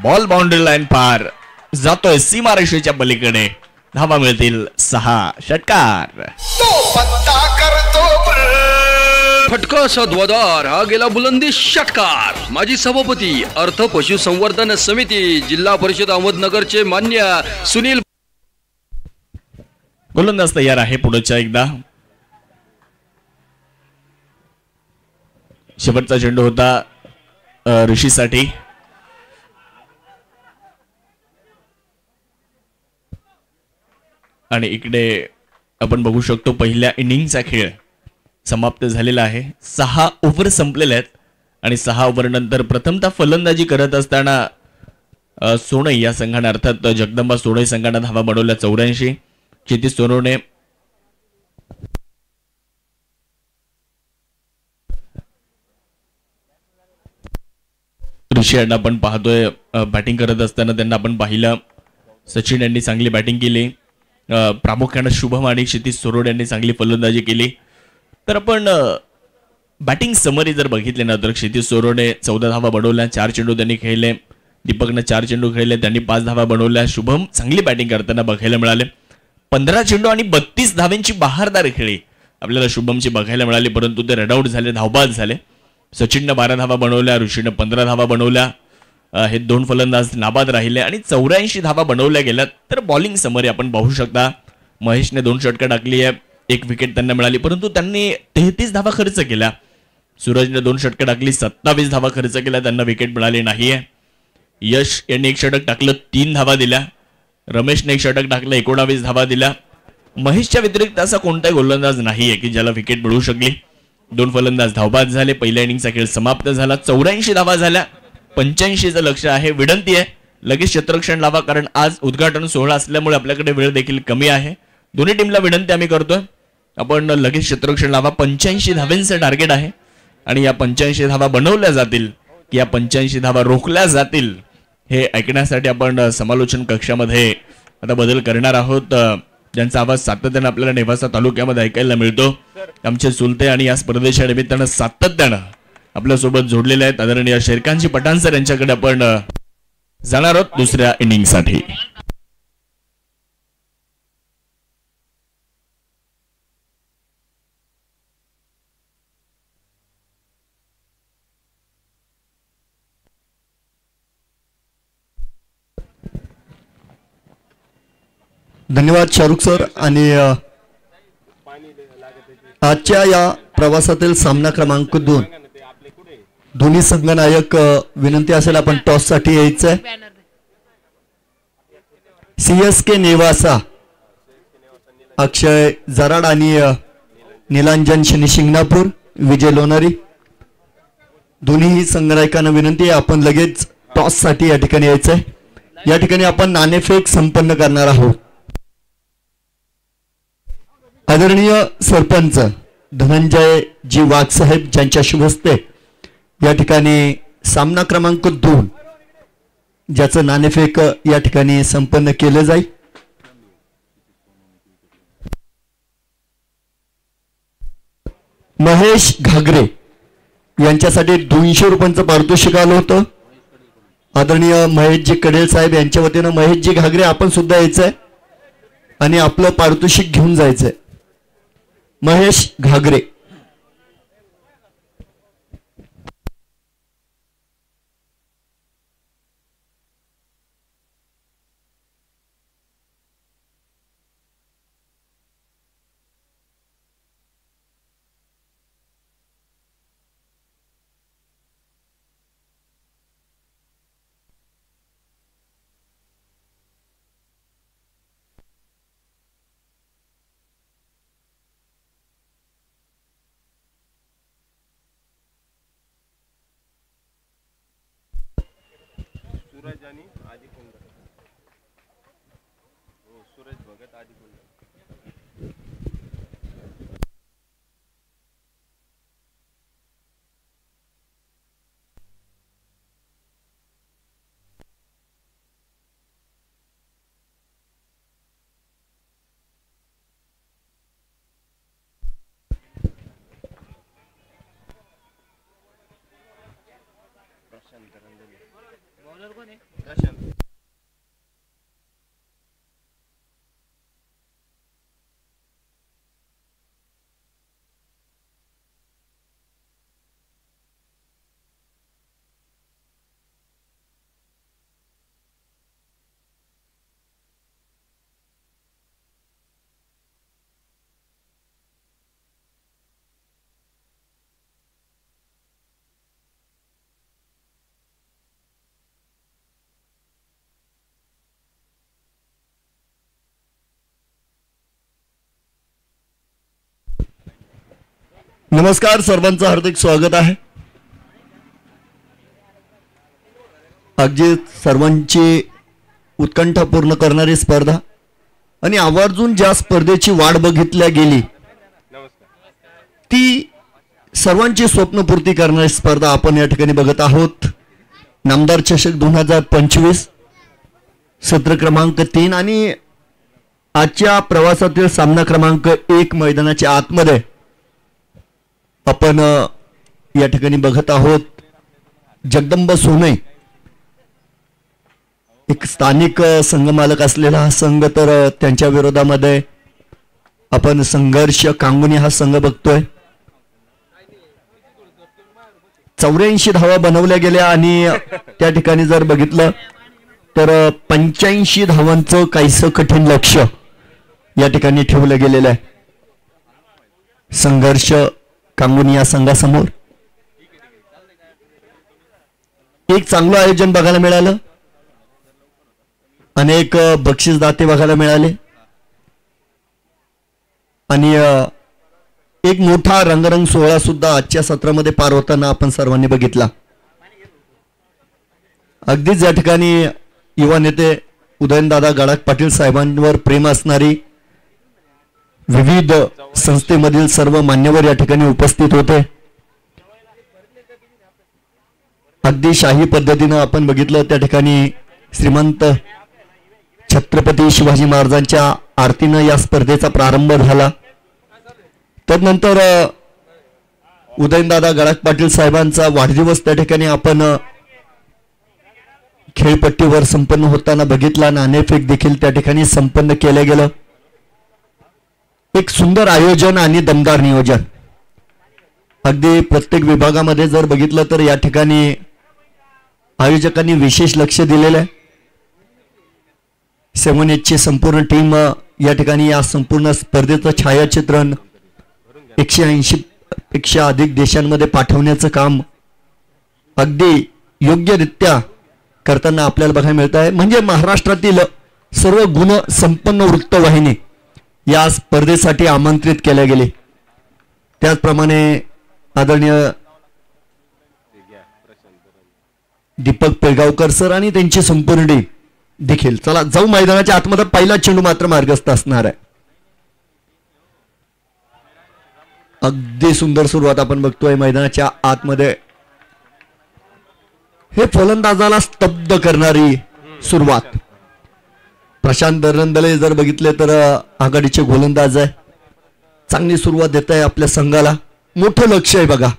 बॉल बाउंड्री लाईन पार जातोय सीमारेषेच्या पलीकडे. धावा मिळतील 6. षटकार. फटका सद्वादार हा गेला बुलंदी षटकार. माजी सभापती अर्थ पशुसंवर्धन समिती जिल्हा परिषद अहमदनगरचे मान्य सुनील. गोलंदाज तयार आहे. पुढच्या एकदा शेवटचा चेंडू होता ऋषीसाठी. आणि इकडे आपण बघू शकतो पहिल्या इनिंगचा खेळ समाप्त झालेला आहे. 6 ओव्हर संपलेले आहेत आणि 6 ओव्हर नंतर प्रथमतः फलंदाजी करत असताना सोनई या संघाने अर्थात जगदंबा सोनई संघाने धावा बनवल्या 84. क्षितिज सोनवणे ऋषी यांना आपण पाहतोय बॅटिंग करत असताना त्यांना आपण पाहिलं. सचिन यांनी चांगली बॅटिंग केली. प्रामुख्याने शुभम आणि क्षितिज सोरोड यांनी चांगली फलंदाजी केली. तर आपण बॅटिंग समरी जर बघितले ना तर क्षितिज सोरोडने 14 धावा बनवल्या. 4 चेंडू त्यांनी खेळले. दीपकने 4 चेंडू खेळले, त्यांनी 5 धावा बनवल्या. शुभम चांगली बॅटिंग करताना बघायला मिळाले. 15 चेंडू आणि 32 धावांची बहारदार खेळी आपल्याला शुभमची बघायला मिळाली. परंतु ते रनआउट झाले, धावबाद झाले. सचिनने 12 धावा बनवल्या, ऋषीने 15 धावा बनवल्या. हे 2 फलंदाज नाबाद राहिले आणि 84 धावा बनवल्या गेल्या. तर बॉलिंग समरी आपण पाहू शकता. महेशने 2 षटकं टाकली आहे, 1 विकेट त्यांना मिळाली. परंतु त्यांनी 33 धावा खर्च केल्या. सूरजने 2 षटकं टाकली, 27 धावा खर्च केल्या, त्यांना विकेट मिळाली नाहीये. यश यांनी 1 षटक टाकलं, 3 धावा दिल्या. रमेशने 1 षटक टाकलं, 19 धावा दिल्या. महेशच्या व्यतिरिक्त असा कोणताही गोलंदाज नाहीये की ज्याला विकेट मिळू शकली. 2 फलंदाज धावबाद झाले. पहिल्या इनिंगचा खेळ समाप्त झाला. 84 धावा झाल्या. 85चं लक्ष आहे. विनंती आहे लगेच क्षेत्ररक्षण लावा, कारण आज उद्घाटन सोहळा असल्यामुळे आपल्याकडे वेळ देखील कमी आहे. दोन्ही टीमला विनंती आम्ही करतोय, आपण लगेच क्षेत्ररक्षण लावा. 85 धावांचं टार्गेट आहे आणि या 85 धावा बनवल्या जातील की या 85 धावा रोखल्या जातील हे ऐकण्यासाठी आपण समालोचन कक्षामध्ये आता बदल करणार आहोत. ज्यांचा आवाज सातत्यानं आपल्याला नेवासा तालुक्यामध्ये ऐकायला मिळतो. आमचे सुलते आणि या स्पर्धेच्या निमित्तानं सातत्यानं आपल्यासोबत जोडलेले आहेत आदरणीय शेरखानजी पठाण सर यांच्याकडे आपण जाणार आहोत दुसऱ्या इनिंगसाठी. धन्यवाद शाहरुख सर. आणि आजच्या या प्रवासातील सामना क्रमांक 2 दोन्ही संघनायक विनंती असेल आपण टॉस साठी यायचंय. CSK नेवासा अक्षय जराड आणि निलांजन शनी शिंगणापूर विजय लोणारी दोन्ही संघनायकांना विनंती आहे आपण लगेच टॉस साठी या ठिकाणी यायचंय. या ठिकाणी आपण नाणेफेक संपन्न करणार आहोत. आदरणीय सरपंच धनंजय जी वाघ साहेब ज्यांच्या शुभ हस्ते या ठिकाणी सामना क्रमांक 2 ज्याचं नाणेफेक या ठिकाणी संपन्न केलं जाईल. महेश घागरे यांच्यासाठी 200 रुपयांचं पारितोषिक आलं होतं. आदरणीय महेशजी कडेल साहेब यांच्या वतीनं महेशजी घागरे आपण सुद्धा यायचंय आणि आपलं पारितोषिक घेऊन जायचंय. महेश घागरे. नमस्कार, सर्वांचं हार्दिक स्वागत आहे. अगदी सर्वांची उत्कंठा पूर्ण करणारी स्पर्धा आणि आवर्जून ज्या स्पर्धेची वाट बघितल्या गेली ती सर्वांची स्वप्नपूर्ती करणारी स्पर्धा आपण या ठिकाणी बघत आहोत. नामदार चषक 2025 सत्र क्रमांक 3 आणि आजच्या प्रवासातील सामना क्रमांक 1 मैदानाच्या आतमध्ये आपण या ठिकाणी बघत आहोत. जगदंब सोनई एक स्थानिक संघ मालक असलेला हा संघ, तर त्यांच्या विरोधामध्ये आपण संघर्ष कांगुनी हा संघ बघतोय. 84 धावा बनवल्या गेल्या आणि त्या ठिकाणी जर बघितलं तर 85 धावांचं काहीसं कठीण लक्ष या ठिकाणी ठेवलं गेलेलं आहे. संघर्ष कांगुनी या संघासमोर एक चांगलं आयोजन बघायला मिळालं. अनेक बक्षीसदाते बघायला मिळाले आणि एक मोठा रंगरंग सोहळा सुद्धा आजच्या सत्रामध्ये पार होताना आपण सर्वांनी बघितला. अगदीच या ठिकाणी युवा नेते उदयनदादा गडाख पाटील साहेबांवर प्रेम असणारी विविध संस्थेमधील सर्व मान्यवर या ठिकाणी उपस्थित होते. अगदी शाही पद्धतीनं आपण बघितलं त्या ठिकाणी श्रीमंत छत्रपती शिवाजी महाराजांच्या आरतीनं या स्पर्धेचा प्रारंभ झाला. तदनंतर उदयनदादा गडाख पाटील साहेबांचा वाढदिवस त्या ठिकाणी आपण खेळपट्टीवर संपन्न होताना बघितला. नाणेफेक देखील त्या ठिकाणी संपन्न केलं गेलं. एक सुंदर आयोजन आणि दमदार नियोजन. अगदी प्रत्येक विभागामध्ये जर बघितलं तर या ठिकाणी आयोजकांनी विशेष लक्ष दिलेलं आहे. 7Hची संपूर्ण टीम या ठिकाणी या संपूर्ण स्पर्धेचं छायाचित्रण 180 पेक्षा अधिक देशांमध्ये पाठवण्याचं काम अगदी योग्यरित्या करताना आपल्याला बघायला मिळत आहे. म्हणजे महाराष्ट्रातील सर्व गुण संपन्न वृत्तवाहिनी या स्पर्धेसाठी आमंत्रित केल्या गेले. त्याचप्रमाणे आदरणीय दीपक पेळगावकर सर आणि त्यांची संपूर्ण टीम देखील. चला जाऊ मैदानाच्या आतमध्ये. पहिला चेंडू मात्र मार्गस्थ असणार आहे. अगदी सुंदर सुरुवात आपण बघतोय मैदानाच्या आतमध्ये. हे फलंदाजाला स्तब्ध करणारी सुरुवात. प्रशांत दरंदले जर बघितले तर आघाडीचे गोलंदाज आहे. चांगली सुरुवात देत आहे आपल्या संघाला. मोठं लक्ष आहे बघा,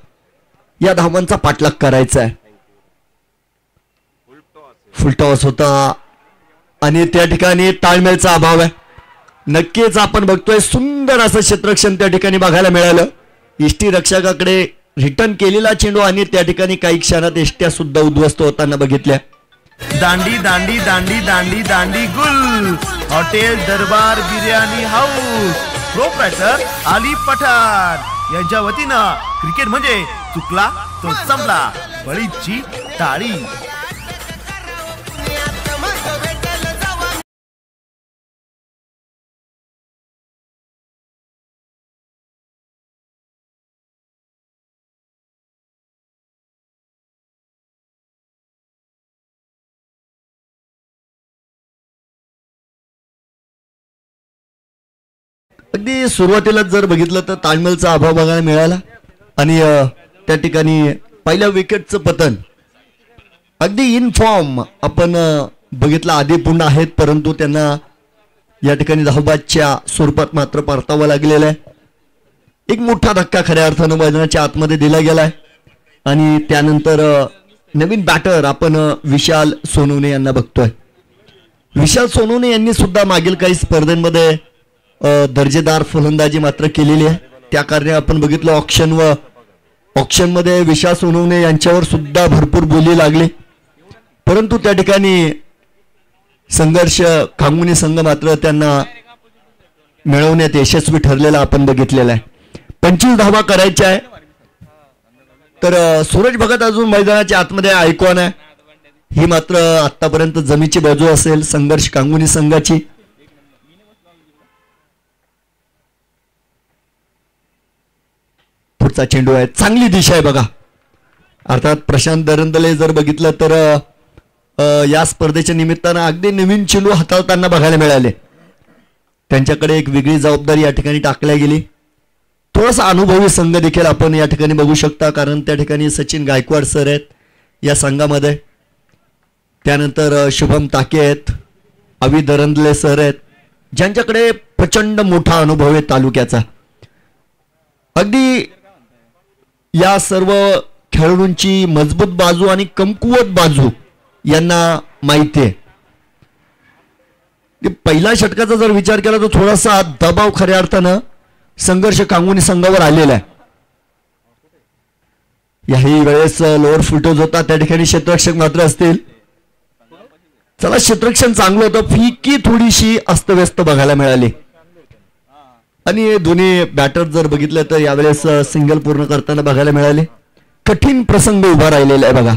या धावांचा पाठलाग करायचा आहे. फुलटॉस होता आणि त्या ठिकाणी ताळमेळचा अभाव आहे. नक्कीच आपण बघतोय सुंदर असं क्षेत्ररक्षण त्या ठिकाणी बघायला मिळालं. इष्टी रक्षकाकडे रिटर्न केलेला चेंडू आणि त्या ठिकाणी काही क्षणात एष्ट्या सुद्धा उद्ध्वस्त होताना बघितल्या. दांडी दांडी दांडी दांडी दांडी गुल हॉटेल दरबार बिर्याणी हाऊस प्रोप्रायटर अली पठाण यांच्या वतीनं क्रिकेट म्हणजे चुकला तो संपला, बळीची टाळी. अगदी सुरुवातीलाच जर बघितलं तर ताळमेळचा अभाव बघायला मिळाला आणि त्या ठिकाणी पहिल्या विकेटचं पतन. अगदी इन फॉर्म आपण बघितलं आधी पुन्हा आहेत, परंतु त्यांना या ठिकाणी धावबादच्या स्वरूपात मात्र परतावं लागलेलं आहे. एक मोठा धक्का खऱ्या अर्थानं मैदानाच्या आतमध्ये दिला गेलाय आणि त्यानंतर नवीन बॅटर आपण विशाल सोनवणे यांना बघतोय. विशाल सोनवणे यांनी सुद्धा मागील काही स्पर्धेमध्ये दर्जेदार फलंदाजी मात्र केलेली आहे. त्या कारणे आपण बघितलं ऑक्शन मध्ये विशाल सोनवणे यांच्यावर सुद्धा भरपूर बोली लागली, परंतु त्या ठिकाणी संघर्ष खांगुनी संघ मात्र त्यांना मिळवण्यात यशस्वी ठरलेला आपण बघितलेला आहे. 25 धावा करायच्या आहे. तर सूरज भगत अजून मैदानाच्या आतमध्ये आयकॉन आहे. ही मात्र आतापर्यंत जमीची बाजू असेल संघर्ष खांगुनी संघाची. पुढचा चेंडू आहे, चांगली दिशा आहे बघा. अर्थात प्रशांत दरंदले जर बघितलं तर या स्पर्धेच्या निमित्तानं अगदी नवीन चेंडू हाताळताना बघायला मिळाले. त्यांच्याकडे एक वेगळी जबाबदारी या ठिकाणी टाकल्या गेली. थोडासा अनुभवी संघ देखील आपण या ठिकाणी बघू शकता, कारण त्या ठिकाणी सचिन गायकवाड सर आहेत या संघामध्ये, त्यानंतर शुभम ताके आहेत, अवी दरंदले सर आहेत, ज्यांच्याकडे प्रचंड मोठा अनुभव आहे तालुक्याचा. अगदी या सर्व खेळाडूंची मजबूत बाजू आणि कमकुवत बाजू यांना माहिती आहे. पहिल्या षटकाचा जर विचार केला तर थोडासा दबाव खऱ्या अर्थानं संघर्ष खांगुनी संघावर आलेला आहे. याही वेळेस लोअर फुटोज होता, त्या ठिकाणी क्षेत्ररक्षक मात्र असतील. चला, क्षेत्ररक्षण चांगलं होतं, फिकी थोडीशी अस्तव्यस्त बघायला मिळाली आणि दोन्ही बॅटर जर बघितलं तर यावेळेस सिंगल पूर्ण करताना बघायला मिळाले. कठीण प्रसंग उभा राहिलेला आहे बघा.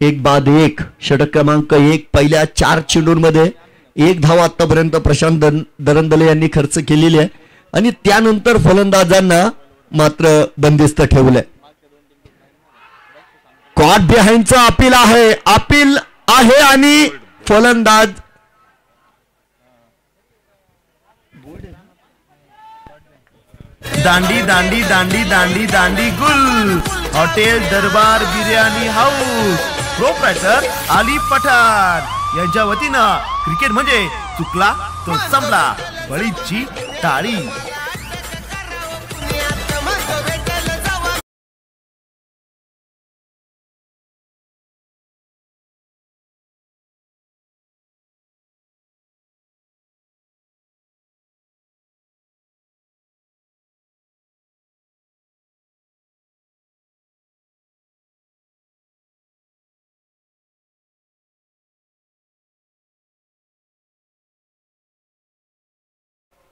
1-1 षटक क्रमांक 1. पहिल्या 4 चेंडूंमध्ये 1 धाव आतापर्यंत प्रशांत दरंदले यांनी खर्च केलेली आहे आणि त्यानंतर फलंदाजांना मात्र बंदिस्त ठेवलंय. कॉट बिहाइंडचं अपील आहे आणि फलंदाज दांडी दांडी दांडी दांडी दांडी गुल हॉटेल दरबार बिर्याणी हाऊस प्रोप्रायटर अली पठाण यांच्या वतीनं क्रिकेट म्हणजे चुकला तो संपला, बळीची टाळी.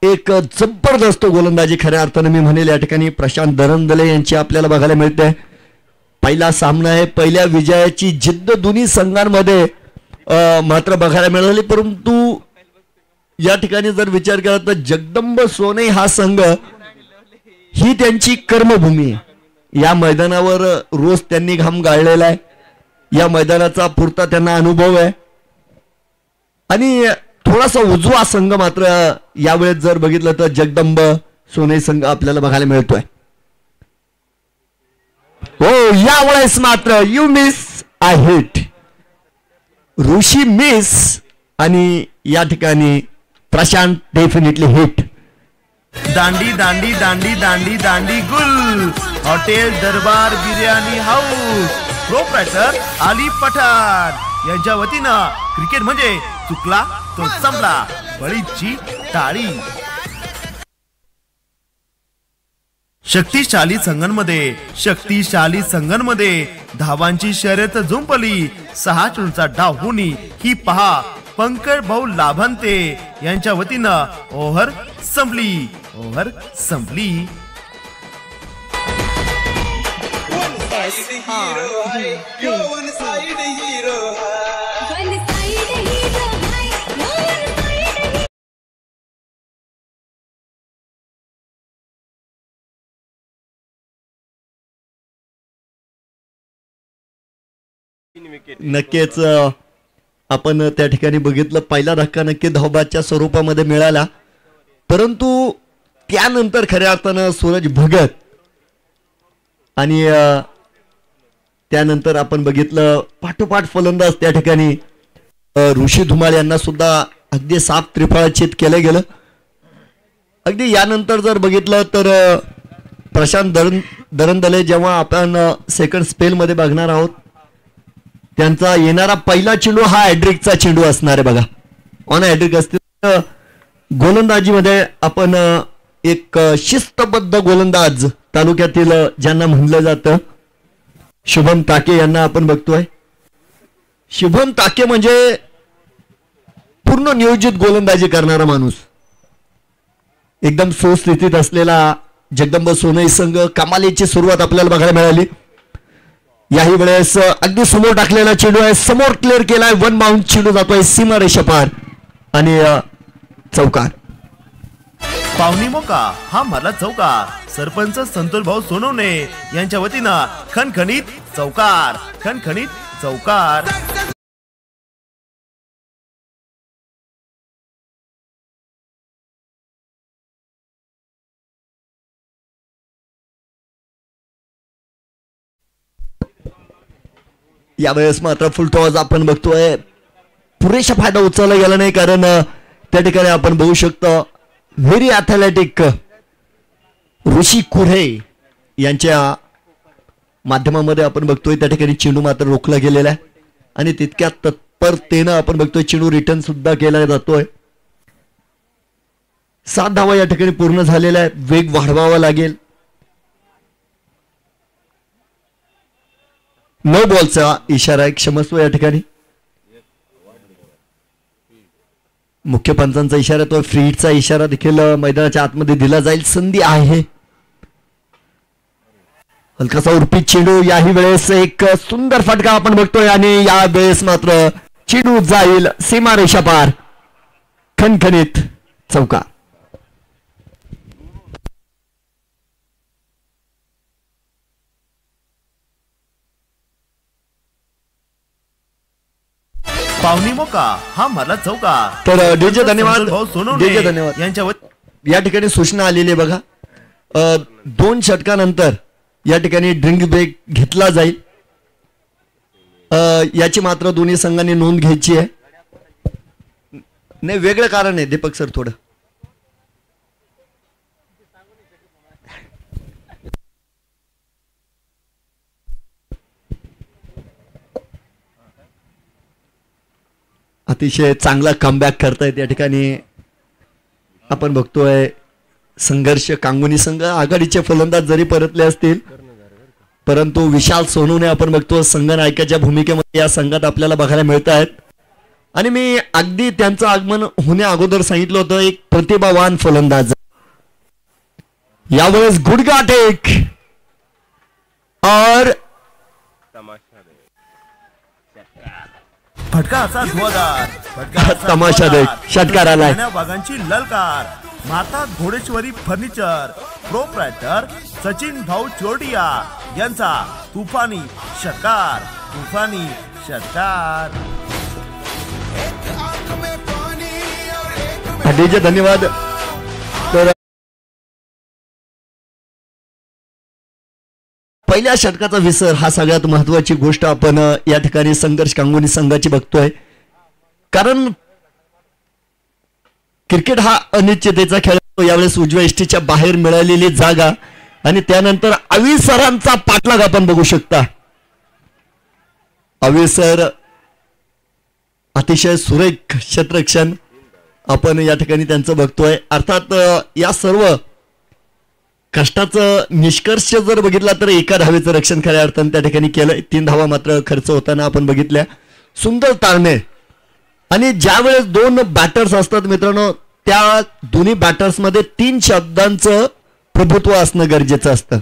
एक जबरदस्त गोलंदाजी खऱ्या अर्थाने मी म्हणेल या ठिकाणी प्रशांत दरंदले यांची आपल्याला बघायला मिळते. पहिला सामना आहे, पहिल्या विजयाची जिद्द दोन्ही संघांमध्ये मात्र बघायला मिळाली, परंतु या ठिकाणी जर विचार केला तर जगदंब सोने हा संघ ही त्यांची कर्मभूमी आहे. या मैदानावर रोज त्यांनी घाम गाळलेला आहे, या मैदानाचा पुरता त्यांना अनुभव आहे आणि थोडासा उजवा संघ मात्र यावेळेस जर बघितलं तर जगदंब सोने संघ आपल्याला बघायला मिळतोय. हो, यावेळेस मात्र you miss I hit, Rishi miss आणि या ठिकाणी प्रशांत डेफिनेटली हिट. दांडी दांडी दांडी दांडी दांडी गुल हॉटेल दरबार बिर्याणी हाऊस प्रोप्रायटर अली पठाण यांच्या वतीनं क्रिकेट म्हणजे चुकला तो संपला बळीची टाळी. शक्तिशाली संघांमध्ये धावांची शर्यत झुंपली. 6 चेंडूचा डाव होणी ही पहा पंकज भाऊ लाभांते यांच्या वतीनं ओव्हर संपली. नक्कीच आपण त्या ठिकाणी बघितलं पहिला धक्का नक्की धावबादच्या स्वरूपामध्ये मिळाला, परंतु त्यानंतर खऱ्या अर्थानं सूरज भगत आणि त्यानंतर आपण बघितलं पाठोपाठ फलंदाज त्या ठिकाणी ऋषी धुमाळ यांना सुद्धा अगदी साफ त्रिफळाचित केलं गेलं. अगदी यानंतर जर बघितलं तर प्रशांत दरंदले जेव्हा आपण सेकंड स्पेलमध्ये बघणार आहोत त्यांचा येणारा पहिला चेंडू हा हॅड्रिकचा चेंडू असणार आहे. बघा ऑन हॅड्रिक असते. गोलंदाजीमध्ये आपण एक शिस्तबद्ध गोलंदाज तालुक्यातील ज्यांना म्हणलं जातं शुभम ताके यांना आपण बघतोय. शुभम ताके म्हणजे पूर्ण नियोजित गोलंदाजी करणारा माणूस, एकदम सुस्थितीत असलेला जगदंब सोनई संघ. कमालीची सुरुवात आपल्याला बघायला मिळाली. याही वेळेस अगदी समोर टाकलेला चेंडू आहे, समोर क्लिअर केलाय, 1 बाउंड चेंडू जातोय सीमारेषा पार आणि चौकार. पाहुणी मोका हा मारला चौकार. सरपंच संतोष भाऊ सोनवणे यांच्या वतीनं खणखणीत चौकार. यावेळेस मात्र फुलटॉस आपण बघतोय पुरेसा फायदा उचलला गेला नाही, कारण त्या ठिकाणी आपण बघू शकतो व्हेरी ॲथलेटिक ऋषी कुऱ्हे यांच्या माध्यमामध्ये आपण बघतोय त्या ठिकाणी चेंडू मात्र रोखला गेलेला आहे आणि तितक्या तत्परतेनं आपण बघतोय चेंडू रिटर्न सुद्धा केला जातोय. 7 धावा या ठिकाणी पूर्ण झालेल्या आहे. वेग वाढवावा लागेल. 9 बॉलचा इशारा आहे, क्षमस्व या ठिकाणी मुख्य पंचांचा इशारा तो फ्री हिटचा इशारा देखील मैदानाच्या आतमध्ये दिला जाईल. संधी आहे. हलकासा उर्पीत चेंडू. याही वेळेस एक सुंदर फटका आपण बघतोय आणि या वेळेस मात्र चेंडू जाईल सीमारेषा पार. खणखणीत चौकार. पाहुणी मोका हा मारला चौकार. तर डीजे धन्यवाद. भाऊ सोनवणे डीजे धन्यवाद. यांच्या या ठिकाणी सूचना आलेली आहे बघा, 2 षटकानंतर या ठिकाणी ड्रिंक ब्रेक घेतला जाईल. याची मात्र दोन्ही संघांनी नोंद घ्यायची आहे. नाही वेगळं कारण आहे दीपक सर थोडं. अतिशय चांगला कमबॅक करतायत या ठिकाणी आपण बघतोय. संघर्ष कांगोनी संघ आघाडीचे फलंदाज जरी परतले असतील परंतु विशाल सोनूने आपण बघतो संघनायकाच्या भूमिकेमध्ये या संघात आपल्याला बघायला मिळत आहेत. आणि मी अगदी त्यांचं आगमन होण्या अगोदर सांगितलं होतं एक प्रतिभावान फलंदाज. यावेळेस गुडघा टेक और फटका असा धुवादार. तमाशा देख. षटकार आलाय. वाघांची ललकार. माता घोडेश्वरी फर्निचर प्रोप्रायटर सचिन भाऊ चोरडिया यांचा तुफानी षटकार. डीजे धन्यवाद. तर पहिल्या षटकाचा विसर हा सगळ्यात महत्वाची गोष्ट आपण या ठिकाणी संघर्ष कांगोनी संघाची बघतोय, कारण क्रिकेट हा अनिश्चिततेचा खेळ. यावेळेस उजव्या इष्टीच्या बाहेर मिळालेली जागा आणि त्यानंतर अवी सरांचा पाठलाग आपण बघू शकता. अवी सर अतिशय सुरेख क्षेत्ररक्षण आपण या ठिकाणी त्यांचं बघतोय. अर्थात या सर्व कष्टाचं निष्कर्ष जर बघितला तर एका धावेचं रक्षण खऱ्या अर्थानं त्या ठिकाणी केलंय. 3 धावा मात्र खर्च होताना आपण बघितल्या. सुंदर ताळमेळ आणि ज्या वेळेस 2 बॅटर्स असतात मित्रांनो त्या दोन्ही बॅटर्समध्ये 3 शब्दांचं प्रभुत्व असणं गरजेचं असतं.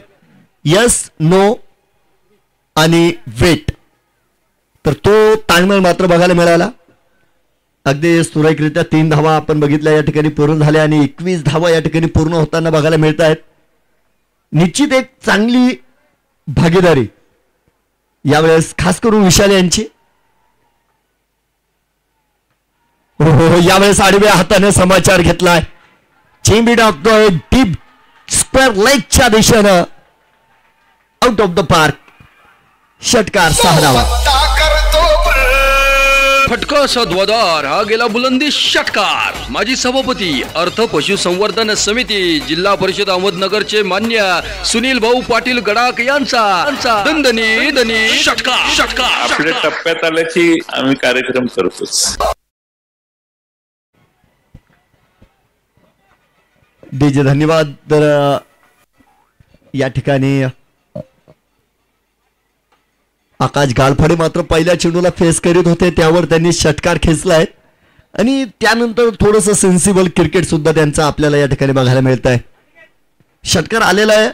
यस, नो आणि वेट. तर तो ताळमेळ मात्र बघायला मिळाला. अगदी सुरेखरित्या 3 धावा आपण बघितल्या या ठिकाणी पूर्ण झाल्या आणि 21 धावा या ठिकाणी पूर्ण होताना बघायला मिळत आहेत. निश्चित एक चांगली भागीदारी यावेळेस खास करून विशाल यांची. हो यावेळेस आडव्या हाताने समाचार घेतलाय. चेंबी टाकतोय डीप स्क्वेअर लेगच्या दिशेनं आउट ऑफ द पार्क. षटकार 6 धावा. फटका सद्वादार हा गेला बुलंदी षटकार. माजी सभापती अर्थ पशुसंवर्धन समिती जिल्हा परिषद अहमदनगरचे मान्य सुनील भाऊ पाटील गडाख यांचा दणदणी षटकार. आपल्या टप्प्यात आल्याची आम्ही कार्यक्रम करतोच. डीजे धन्यवाद. तर या ठिकाणी आकाश गालफाडे मात्र पहिल्या चेंडूला फेस करीत होते त्यावर त्यांनी षटकार खेचलाय आणि त्यानंतर थोडंसं सेन्सिबल क्रिकेट सुद्धा त्यांचं आपल्याला या ठिकाणी बघायला मिळत आहे. षटकार आलेला आहे.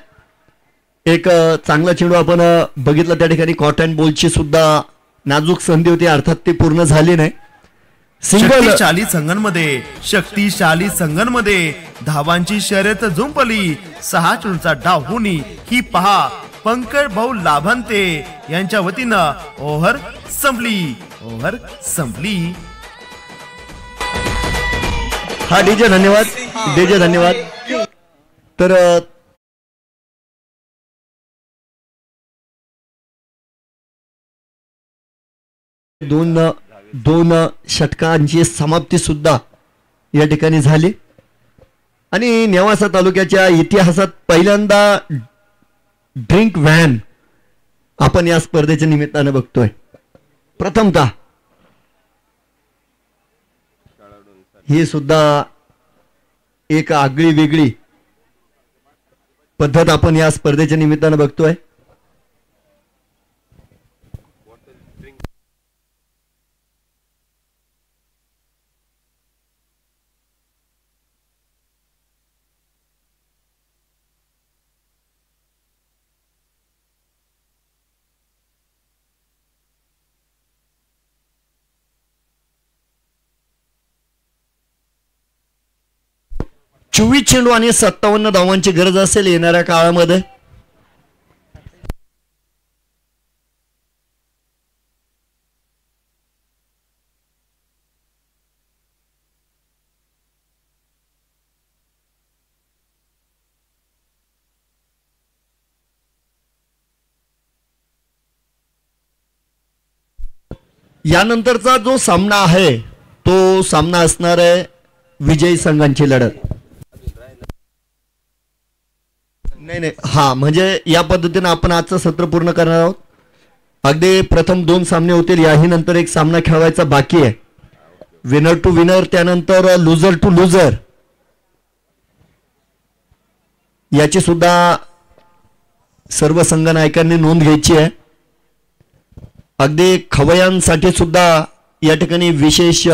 एक चांगला चेंडू आपण बघितला त्या ठिकाणी कॉटन बॉलची सुद्धा नाजूक संधी होती. अर्थात ती पूर्ण झाली नाही. शक्तिशाली संघांमध्ये धावांची शर्यत जुंपली. 6 चेंडूचा डाव होणी ही पहा पंकज भाऊ लाभांते यांच्या वतीनं ओव्हर संपली. हा डीजे धन्यवाद. तर दोन षटकांची समाप्ती सुद्धा या ठिकाणी झाली आणि नेवासा तालुक्याच्या इतिहासात पहिल्यांदा ड्रिंक व्हॅन आपण या स्पर्धेच्या निमित्तानं बघतोय. प्रथमतः ही सुद्धा एक आगळी वेगळी पद्धत आपण या स्पर्धेच्या निमित्तानं बघतोय. चोवीस चेंडू आणि 57 धावांची गरज असेल येणाऱ्या काळामध्ये. यानंतरचा जो सामना आहे तो सामना असणार आहे विजयी संघांची लढत. नाही हा म्हणजे या पद्धतीने आपण आजचं सत्र पूर्ण करणार आहोत. अगदी प्रथम 2 सामने होतील. याही नंतर एक सामना खेळवायचा बाकी आहे. विनर टू विनर त्यानंतर लुझर टू लुझर याची सुद्धा सर्व संघ नायकांनी नोंद घ्यायची आहे. अगदी खवयांसाठी सुद्धा या ठिकाणी विशेष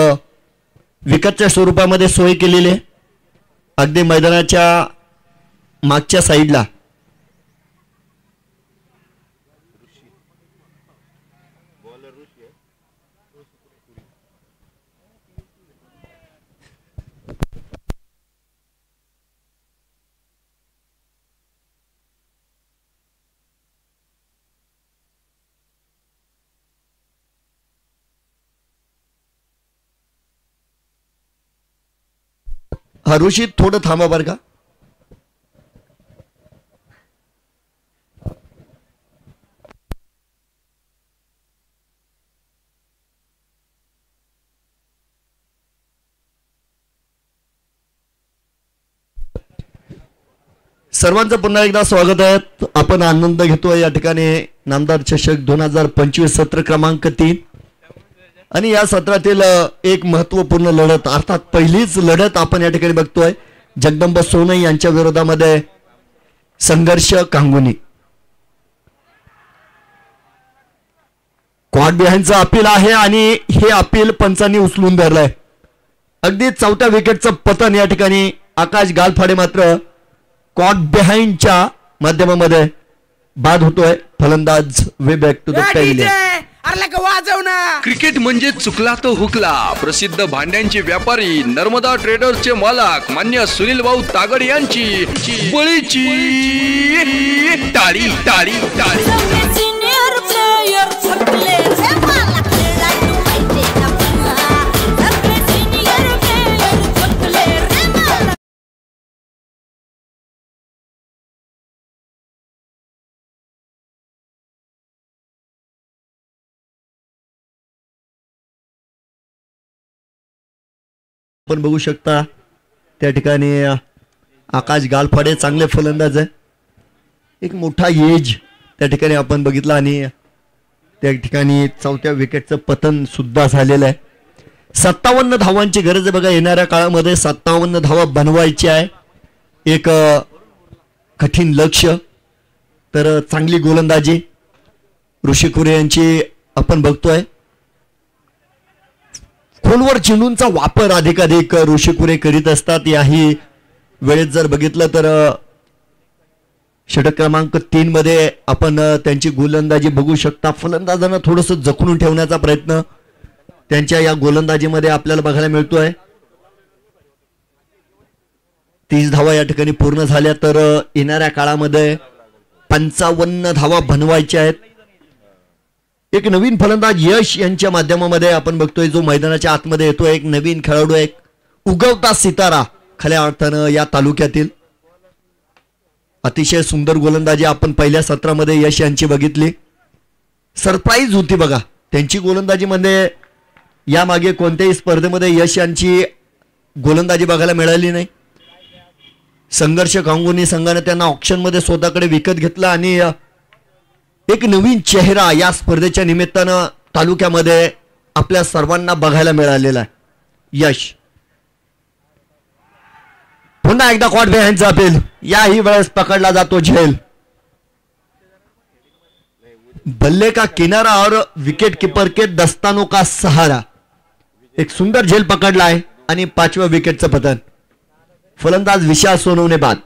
विकतच्या स्वरूपामध्ये सोय केलेली आहे. अगदी मैदानाच्या मागच्या साईडला ऋषी थोडं थांबा बरं का. सर्वांचं पुन्हा एकदा स्वागत आहे. आपण आनंद घेतोय या ठिकाणी नामदार चषक 2025 सत्र क्रमांक 3 आणि या सत्रातील एक महत्वपूर्ण लढत अर्थात पहिलीच लढत आपण या ठिकाणी बघतोय. जगदंब सोनई यांच्या विरोधामध्ये संघर्ष कांगुनी. क्वाड बिहाइंडचं अपील आहे आणि हे अपील पंचांनी उचलून धरलंय. अगदी चौथ्या विकेटचं पतन या ठिकाणी आकाश गालफाडे मात्र क्वाड बिहाइंडच्या माध्यमामध्ये बाद होतोय. फलंदाज way back to the pavilion. Cricket म्हणजे चुकला तो हुकला. प्रसिद्ध भांड्यांचे व्यापारी नर्मदा ट्रेडर्सचे मालक मान्य सुनील भाऊ तागड यांची बळीची टाळी टाळी टाळी. आपण बघू शकता त्या ठिकाणी आकाश गालफाडे चांगले फलंदाज आहे. एक मोठा एज त्या ठिकाणी आपण बघितला आणि त्या ठिकाणी चौथ्या विकेटचं पतन सुद्धा झालेलं आहे. 57 धावांची गरज आहे बघा. येणाऱ्या काळामध्ये 57 धावा बनवायची आहे. एक कठीण लक्ष. तर चांगली गोलंदाजी ऋषी कुरे यांची आपण बघतोय. खोलवर चेंडूंचा वापर अधिकाधिक ऋषी कुरे करीत असतात. याही वेळेत जर बघितलं तर षटक क्रमांक 3 मध्ये आपण त्यांची गोलंदाजी बघू शकता. फलंदाजांना थोडस जखडून ठेवण्याचा प्रयत्न त्यांच्या या गोलंदाजीमध्ये आपल्याला बघायला मिळतोय. 30 धावा या ठिकाणी पूर्ण झाल्या तर येणाऱ्या काळामध्ये 55 धावा बनवायच्या आहेत. एक नवीन फलंदाज यश यांच्या माध्यमामध्ये आपण बघतोय जो मैदानाच्या आतमध्ये येतोय. एक नवीन खेळाडू, एक उगवता सितारा खऱ्या अर्थानं या तालुक्यातील. अतिशय सुंदर गोलंदाजी आपण पहिल्या सत्रामध्ये यश यांची बघितली. सरप्राईज होती बघा त्यांची गोलंदाजीमध्ये. यामागे कोणत्याही स्पर्धेमध्ये यश यांची गोलंदाजी बघायला मिळाली नाही. संघर्ष कांगुनी संघाने त्यांना ऑप्शनमध्ये स्वतःकडे विकत घेतला आणि एक नवीन चेहरा या स्पर्धेच्या निमित्तानं तालुक्यामध्ये आपल्या सर्वांना बघायला मिळालेला आहे. यश पुन्हा एकदा क्वाड बिहाइंडचा अपील. याही वेळेस पकडला जातो झेल. बल्ले का किनारा और विकेट कीपर के दस्तानों का सहारा. एक सुंदर झेल पकडला आहे आणि 5व्या विकेटचं पतन. फलंदाज विशाल सोनवणे बाद.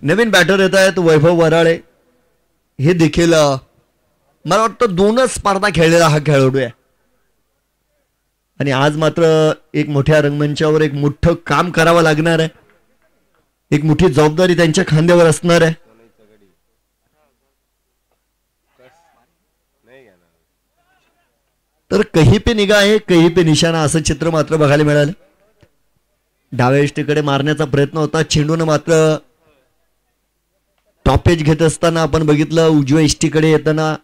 नवीन बॅटर येत आहेत वैभव वराळे. हे देखील मला वाटतं 2च स्पर्धा खेळलेला हा खेळाडू आहे आणि आज मात्र एक मोठ्या रंगमंचावर एक मोठं काम करावं लागणार आहे. एक मोठी जबाबदारी त्यांच्या खांद्यावर असणार आहे. तर कहीं पे निगाह आहे कहीं पे निशाणा असं चित्र मात्र बघायला मिळालं. डाव्या इष्टीकडे मारण्याचा प्रयत्न होता. चेंडूनं मात्र टॉपेज घेत असताना आपण बघितलं उजव्या इष्टीकडे येताना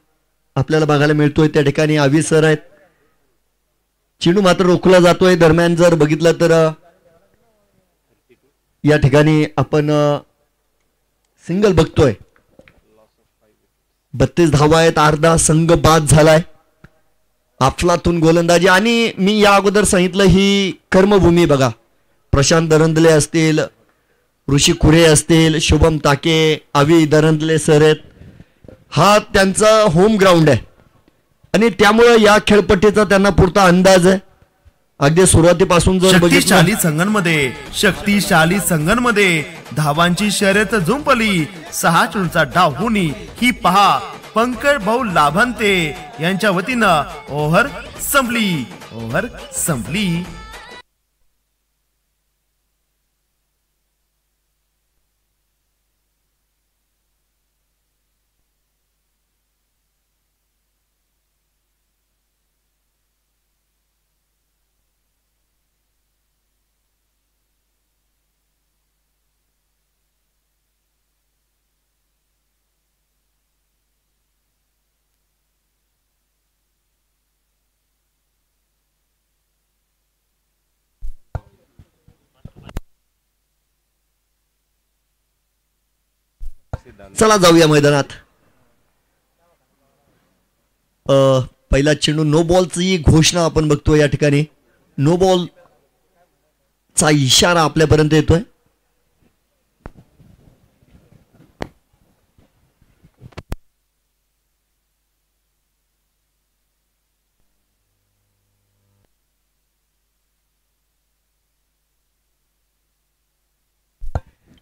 आपल्याला बघायला मिळतोय. त्या ठिकाणी आवी सर आहेत. चेंडू मात्र रोखला जातोय. दरम्यान जर बघितलं तर या ठिकाणी आपण सिंगल बघतोय. 32 धावा आहेत. अर्धा संघ बाद झालाय. अफलातून गोलंदाजी आणि मी या अगोदर सांगितलं ही कर्मभूमी बघा. प्रशांत दरंदले असतील, ऋषी कुरे असतील, शुभम ताके, अवी दरंदले सर आहेत. हा त्यांचा होम ग्राउंड आहे आणि त्यामुळे या खेळपट्टीचा त्यांना पुरता अंदाज आहे. अगदी सुरुवातीपासून जर शक्तिशाली संघांमध्ये धावांची शर्यत झुंपली. 6 चेंडूचा डाव होणी ही पहा. पंकज भाऊ लाभांते यांच्या वतीनं ओव्हर संपली. चला जाऊया मैदानात. पहिला चेंडू नो बॉलची घोषणा आपण बघतोय या ठिकाणी. नो बॉल चा इशारा आपल्यापर्यंत येतोय.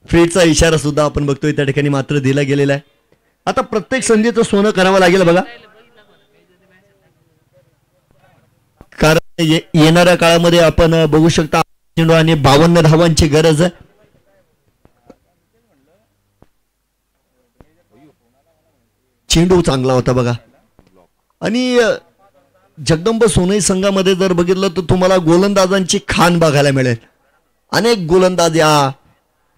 फ्रीडचा इशारा सुद्धा आपण बघतोय त्या ठिकाणी मात्र दिला गेलेला आहे. आता प्रत्येक संधीचं सोनं करावं लागेल बघा, कारण येणाऱ्या काळामध्ये आपण बघू शकता चेंडू आणि 52 धावांची गरज आहे. चेंडू चांगला होता बघा. आणि जगदंब सोनई संघामध्ये जर बघितलं तर तुम्हाला गोलंदाजांची खान बघायला मिळेल. अनेक गोलंदाज या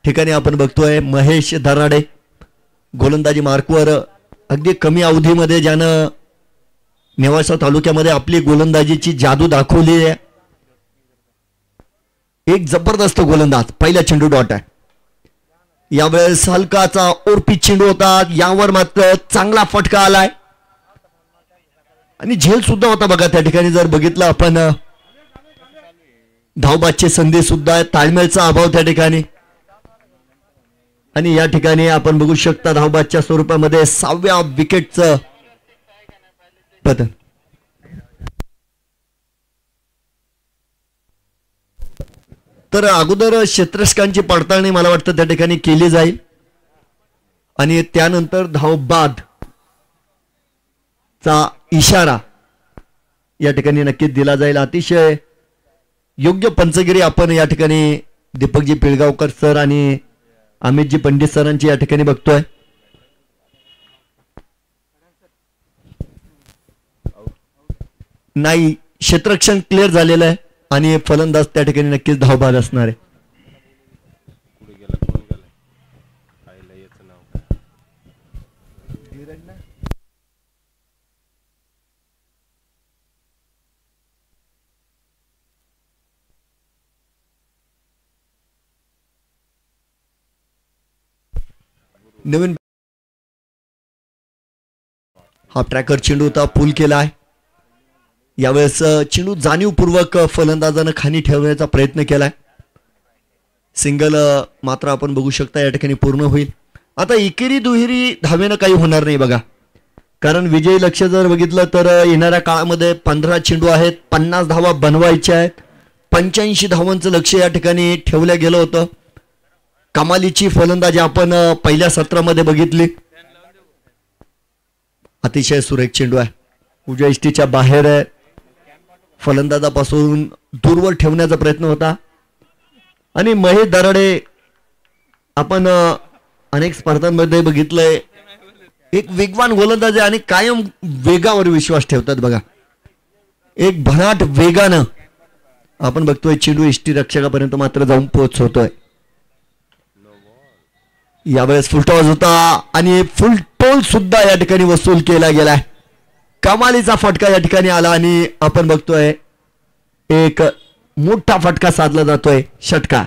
ठिकाणी आपण बघतोय. महेश दराडे गोलंदाजी मार्कवर अगदी कमी अवधीमध्ये ज्यानं नेवासा तालुक्यामध्ये आपली गोलंदाजीची जादू दाखवली आहे. एक जबरदस्त गोलंदाज. पहिला चेंडू डॉट आहे. यावेळेस हलकाचा ओरपी चेंडू होता, यावर मात्र चांगला फटका आलाय आणि झेल सुद्धा होता बघा त्या ठिकाणी. जर बघितलं आपण धावबादची संधी सुद्धा आहे, ताळमेळचा अभाव त्या ठिकाणी. आणि या ठिकाणी आपण बघू शकता धावबादच्या स्वरूपामध्ये 6व्या विकेटचं पतन. तर अगोदर क्षेत्ररक्षकांची पडताळणी मला वाटतं त्या ठिकाणी केली जाईल आणि त्यानंतर धावबाद चा इशारा या ठिकाणी नक्कीच दिला जाईल. अतिशय योग्य पंचगिरी आपण या ठिकाणी दीपकजी पिळगावकर सर आणि अमितजी पंडित सरांची या ठिकाणी बघतोय. नाही, क्षेत्ररक्षण क्लिअर झालेलं आहे आणि फलंदाज त्या ठिकाणी नक्कीच धावबाद असणार आहे. नवीन हा ट्रॅकर चेंडू होता, पूल केला आहे. यावेळेस चेंडू जाणीवपूर्वक फलंदाजानं खाली ठेवण्याचा प्रयत्न केलाय. सिंगल मात्र आपण बघू शकता या ठिकाणी पूर्ण होईल. आता एकेरी दुहेरी धावेनं काही होणार नाही बघा, कारण विजयी लक्ष्य जर बघितलं तर येणाऱ्या काळामध्ये 15 चेंडू आहेत, 50 धावा बनवायच्या आहेत. 85 धावांचं लक्ष या ठिकाणी ठेवलं गेलं होतं. कमालीची फलंदाजी आपण पहिल्या सत्रामध्ये बघितली. अतिशय सुरेख चेंडू आहे, उजव्या इष्टीच्या बाहेर आहे. फलंदाजापासून दूरवर ठेवण्याचा प्रयत्न होता आणि महेश दराडे आपण अनेक स्पर्धांमध्ये बघितलंय, एक वेगवान गोलंदाज आहे आणि कायम वेगावर विश्वास ठेवतात बघा. एक भराट वेगानं आपण बघतोय चेंडू इष्टी रक्षकापर्यंत मात्र जाऊन पोहोचतोय. यावेळेस फुलटॉस होता आणि फुलटोल सुद्धा या ठिकाणी वसूल केला गेलाय. कमालीचा फटका या ठिकाणी आला आणि आपण बघतोय एक मोठा फटका साधला जातोय, षटकार.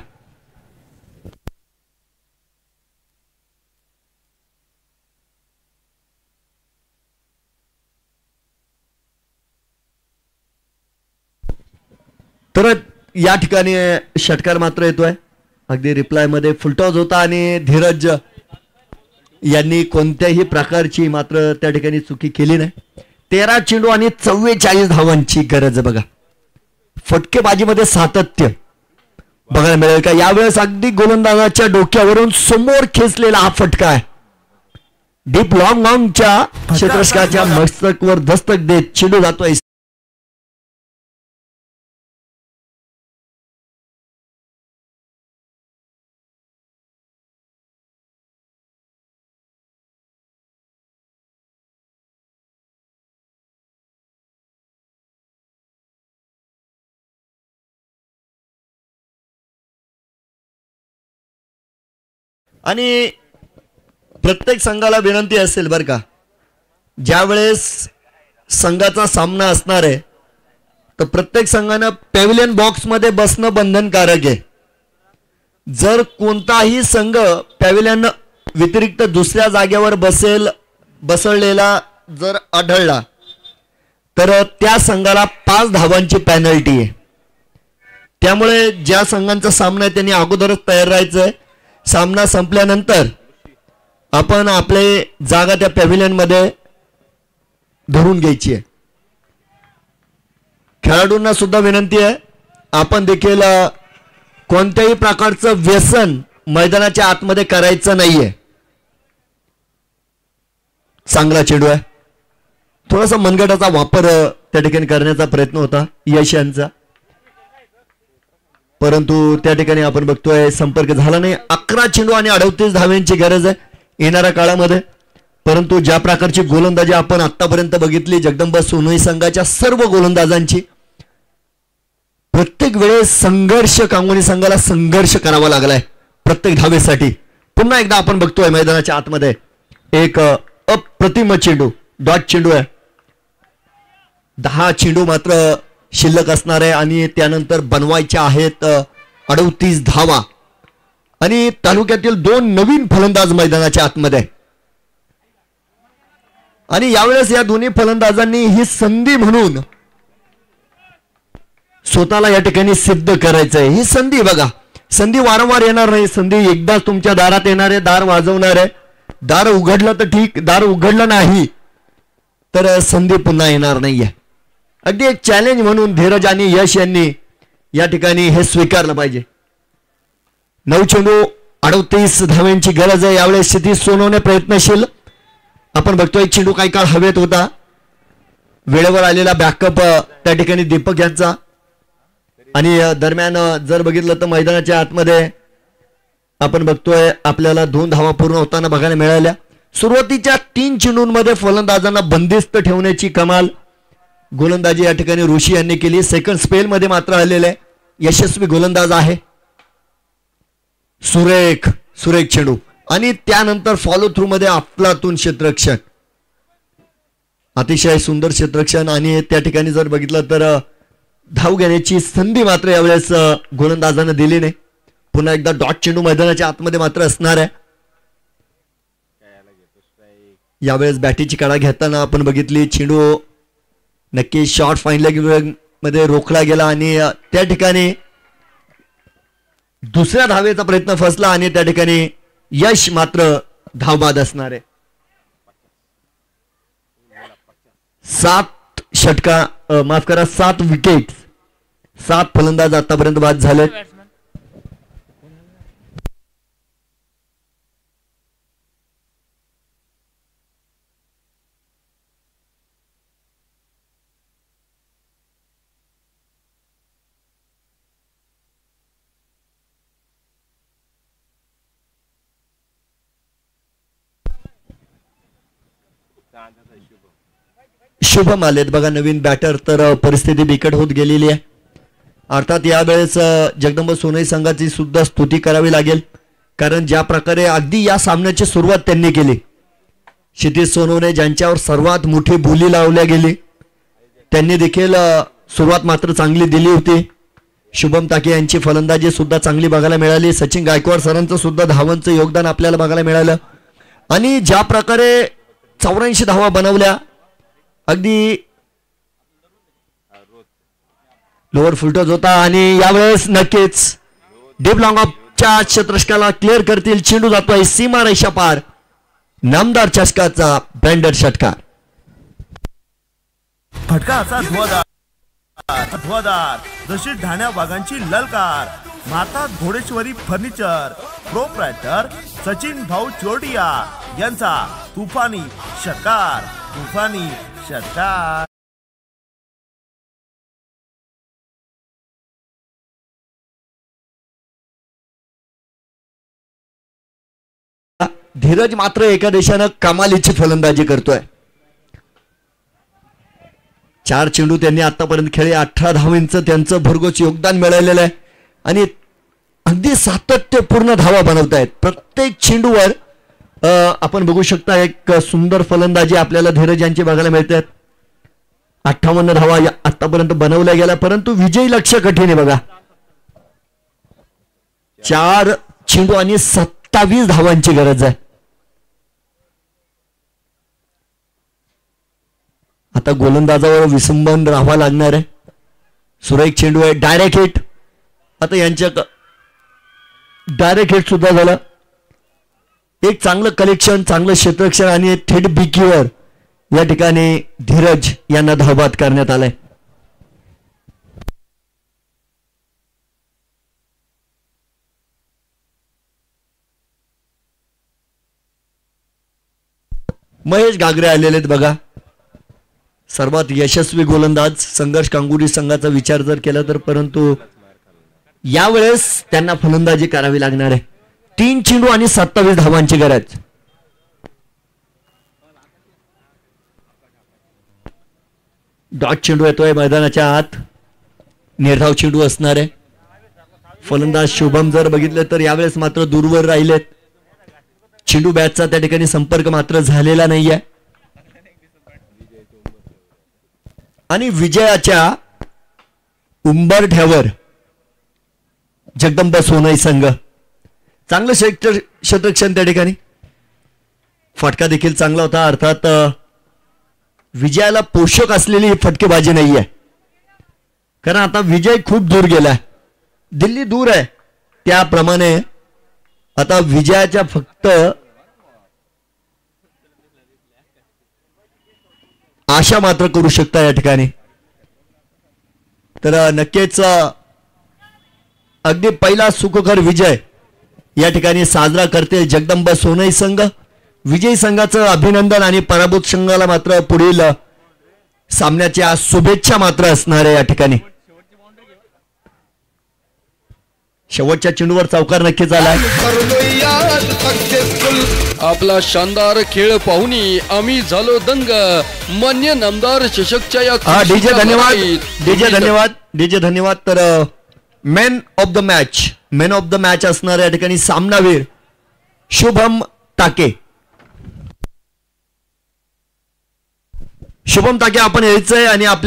तर या ठिकाणी षटकार मात्र येतोय. अगदी रिप्लाय मध्ये फुलटॉस होता आणि धीरज यांनी कोणत्याही प्रकारची मात्र त्या ठिकाणी चुकी केली नाही. 13 चेंडू आणि 44 धावांची गरज बघा. फटकेबाजीमध्ये सातत्य बघायला मिळेल का यावेळेस. अगदी गोलंदाजाच्या डोक्यावरून समोर खेचलेला हा फटका आहे. डीप लॉंग ऑनच्या क्षेत्ररक्षकाच्या मस्तकवर दस्तक देत चेंडू जातोय. आणि प्रत्येक संघाला विनंती असेल बरं का, ज्यावेळेस संघाचा सामना असणार आहे तर प्रत्येक संघानं पॅव्हिलियन बॉक्समध्ये बसणं बंधनकारक आहे. जर कोणताही संघ पॅव्हिलियन व्यतिरिक्त दुसऱ्या जागेवर बसळलेला जर आढळला तर त्या संघाला 5 धावांची पेनल्टी आहे. त्यामुळे ज्या संघांचा सामना आहे त्यांनी अगोदरच तयार राहायचंय. सामना संपल्यानंतर आपण आपले जागा त्या पॅव्हिलियन मध्ये धरून घ्यायची आहे. खेळाडूंना सुद्धा विनंती आहे, आपण देखील कोणत्याही प्रकारचं व्यसन मैदानाच्या आतमध्ये करायचं नाहीये. चांगला चेंडू आहे, थोडासा मनगटाचा वापर त्या ठिकाणी करण्याचा प्रयत्न होता यश यांचा, परंतु त्या ठिकाणी आपण बघतोय संपर्क झाला नाही. 11 चेंडू आणि 38 धाव्यांची गरज आहे येणाऱ्या काळामध्ये. परंतु ज्या प्रकारची गोलंदाजी आपण आतापर्यंत बघितली जगदंबा सोनोई संघाच्या सर्व गोलंदाजांची, प्रत्येक वेळेस संघर्ष, कांगोनी संघाला संघर्ष करावा लागलाय प्रत्येक धावेसाठी. पुन्हा एकदा आपण बघतोय मैदानाच्या आतमध्ये एक अप्रतिम चेंडू, डॉट चेंडू आहे. 10 चेंडू मात्र शिल्लक असणार आहे आणि त्यानंतर बनवायच्या आहेत 38 धावा. आणि तालुक्यातील 2 नवीन फलंदाज मैदानाच्या आतमध्ये, आणि यावेळेस या दोन्ही फलंदाजांनी ही संधी म्हणून स्वतःला या ठिकाणी सिद्ध करायचंय. ही संधी बघा, संधी वारंवार येणार नाही, संधी एकदा तुमच्या दारात येणार आहे, दार वाजवणार आहे. दार उघडलं तर ठीक, दार उघडलं नाही तर संधी पुन्हा येणार नाहीये. अगदी एक चॅलेंज म्हणून धीरज आणि यश यांनी या ठिकाणी हे स्वीकारलं पाहिजे. 9 चेंडू 38 धाव्यांची गरज आहे. यावेळेस क्षितिज सोनवणे प्रयत्नशील. आपण बघतोय चेंडू काही काळ हवेत होता, वेळेवर आलेला बॅकअप त्या ठिकाणी दीपक यांचा. आणि दरम्यान जर बघितलं तर मैदानाच्या आतमध्ये आपण बघतोय आपल्याला 2 धावा पूर्ण होताना बघायला मिळाल्या. सुरुवातीच्या 3 चेंडूंमध्ये फलंदाजांना बंदिस्त ठेवण्याची कमाल गोलंदाजी या ठिकाणी ऋषी यांनी केली. सेकंड स्पेल मध्ये मात्र आलेले यशस्वी गोलंदाज आहे. सुरेख चेंडू आणि त्यानंतर फॉलो थ्रू मध्ये अफलातून क्षेत्ररक्षण, अतिशय सुंदर क्षेत्ररक्षण. आणि त्या ठिकाणी जर बघितलं तर धाव घेण्याची संधी मात्र यावेळेस गोलंदाजानं दिली नाही. पुन्हा एकदा डॉट चेंडू मैदानाच्या आतमध्ये मात्र असणार आहे. यावेळेस बॅटीची कडा घेताना आपण बघितली, चेंडू नक्की शॉर्ट फाईन लेग मध्ये रोखला गेला आणि त्या ठिकाणी दुसऱ्या धावेचा प्रयत्न फसला आणि त्या ठिकाणी यश मात्र धावबाद असणार आहे. 7 षटका, माफ करा 7 विकेट, 7 फलंदाज आतापर्यंत बाद झाले. शुभम आलेत बघा नवीन बॅटर, तर परिस्थिती बिकट होत गेलेली आहे. अर्थात यावेळेस जगदंबा सोनई संघाची सुद्धा स्तुती करावी लागेल, कारण ज्या प्रकारे अगदी या सामन्याची सुरुवात त्यांनी केली, क्षितिज सोनवणे ज्यांच्यावर सर्वात मोठी बोली लावल्या गेली त्यांनी देखील सुरुवात मात्र चांगली दिली होती. शुभम ताके यांची फलंदाजी सुद्धा चांगली बघायला मिळाली. सचिन गायकवाड सरांचं सुद्धा धावांचं योगदान आपल्याला बघायला मिळालं. आणि ज्या प्रकारे 84 धावा बनवल्या, अगदी लोअर फुलटॉस होता. आणि यावेळेस नक्कीच डीप लॉंग ऑफच्या क्षेत्ररक्षकाला क्लिअर करतील. चेंडू जातोय सीमा रेषा पार, नामदार चषकाचा ब्रँडेड षटकार. फटका असा धुवादार जशी ढाण्या वाघांची ललकार. माता घोडेश्वरी फर्निचर, प्रोप्रायटर सचिन भाऊ चोरडिया यांचा तुफानी षटकार. धीरज मात्र एका देशानं कमालीची फलंदाजी करतोय. 4 चेंडू त्यांनी आतापर्यंत खेळले, 18 धावांचं त्यांचं भरघोस योगदान मिळालेलं आहे. आणि अगदी सातत्यपूर्ण धावा बनवतायत प्रत्येक चेंडूवर. आपण बघू शकता एक सुंदर फलंदाजी आपल्याला धीरज यांची बघायला मिळतात. 58 धावा आतापर्यंत बनवल्या गेल्या, परंतु विजयी लक्ष्य कठीण आहे बघा. 4 चेंडू आणि 27 धावांची गरज आहे. आता गोलंदाजावर विसंबन राहावा लागणार आहे. सुरेख चेंडू आहे, डायरेक्ट हिट. आता यांच्या डायरेक्ट हिट सुद्धा झालं. एक चांगलं कलेक्शन, चांगलं क्षेत्ररक्षण आणि थेट बिकीवर या ठिकाणी धीरज यांना धावबाद करण्यात आलाय. महेश गागरे आलेले आहेत बघा, सर्वात यशस्वी गोलंदाज संघर्ष कांगुरी संघाचा विचार जर केला तर, परंतु यावेळेस त्यांना फलंदाजी करावी लागणार आहे. 3 चेंडू आणि 27 धावांची गरज. डॉट चेंडू येतोय मैदानाच्या आत, निर्धाव चेंडू असणार आहे. फलंदाज शुभम जर बघितलं तर यावेळेस मात्र दूरवर राहिलेत. चेंडू बॅटचा त्या ठिकाणी संपर्क मात्र झालेला नाहीये. आणि विजयाच्या उंबरठ्यावर जगदंबा सोनाई संघ. चांगलं क्षेत्ररक्षण त्या ठिकाणी, फटका देखील चांगला होता. अर्थात विजयाला पोषक असलेली ही फटकेबाजी नाहीये, कारण आता विजय खूप दूर गेलाय. दिल्ली दूर आहे, त्याप्रमाणे आता विजयाच्या फक्त आशा मात्र करू शकता या ठिकाणी. तर नक्कीच अगदी पहिला सुखकर विजय या ठिकाणी साजरा करते जगदंबा सोनाई संघ. विजयी संघाचं अभिनंदन आणि पराभूत संघाला मात्र पुढील सामन्याच्या शुभेच्छा मात्र असणार आहे या ठिकाणी. शेवटच्या चेंडूवर चौकार नक्कीच आलाय. आपला शानदार खेळ पाहुनी आम्ही झालो दंग. मान्य नामदार चषकच्या या डीजे धन्यवाद, डीजे धन्यवाद, डीजे धन्यवाद. तर मॅन ऑफ द मॅच असणार या ठिकाणी सामनावीर शुभम टाके. शुभम टाके आपण यायचंय आणि आपल्या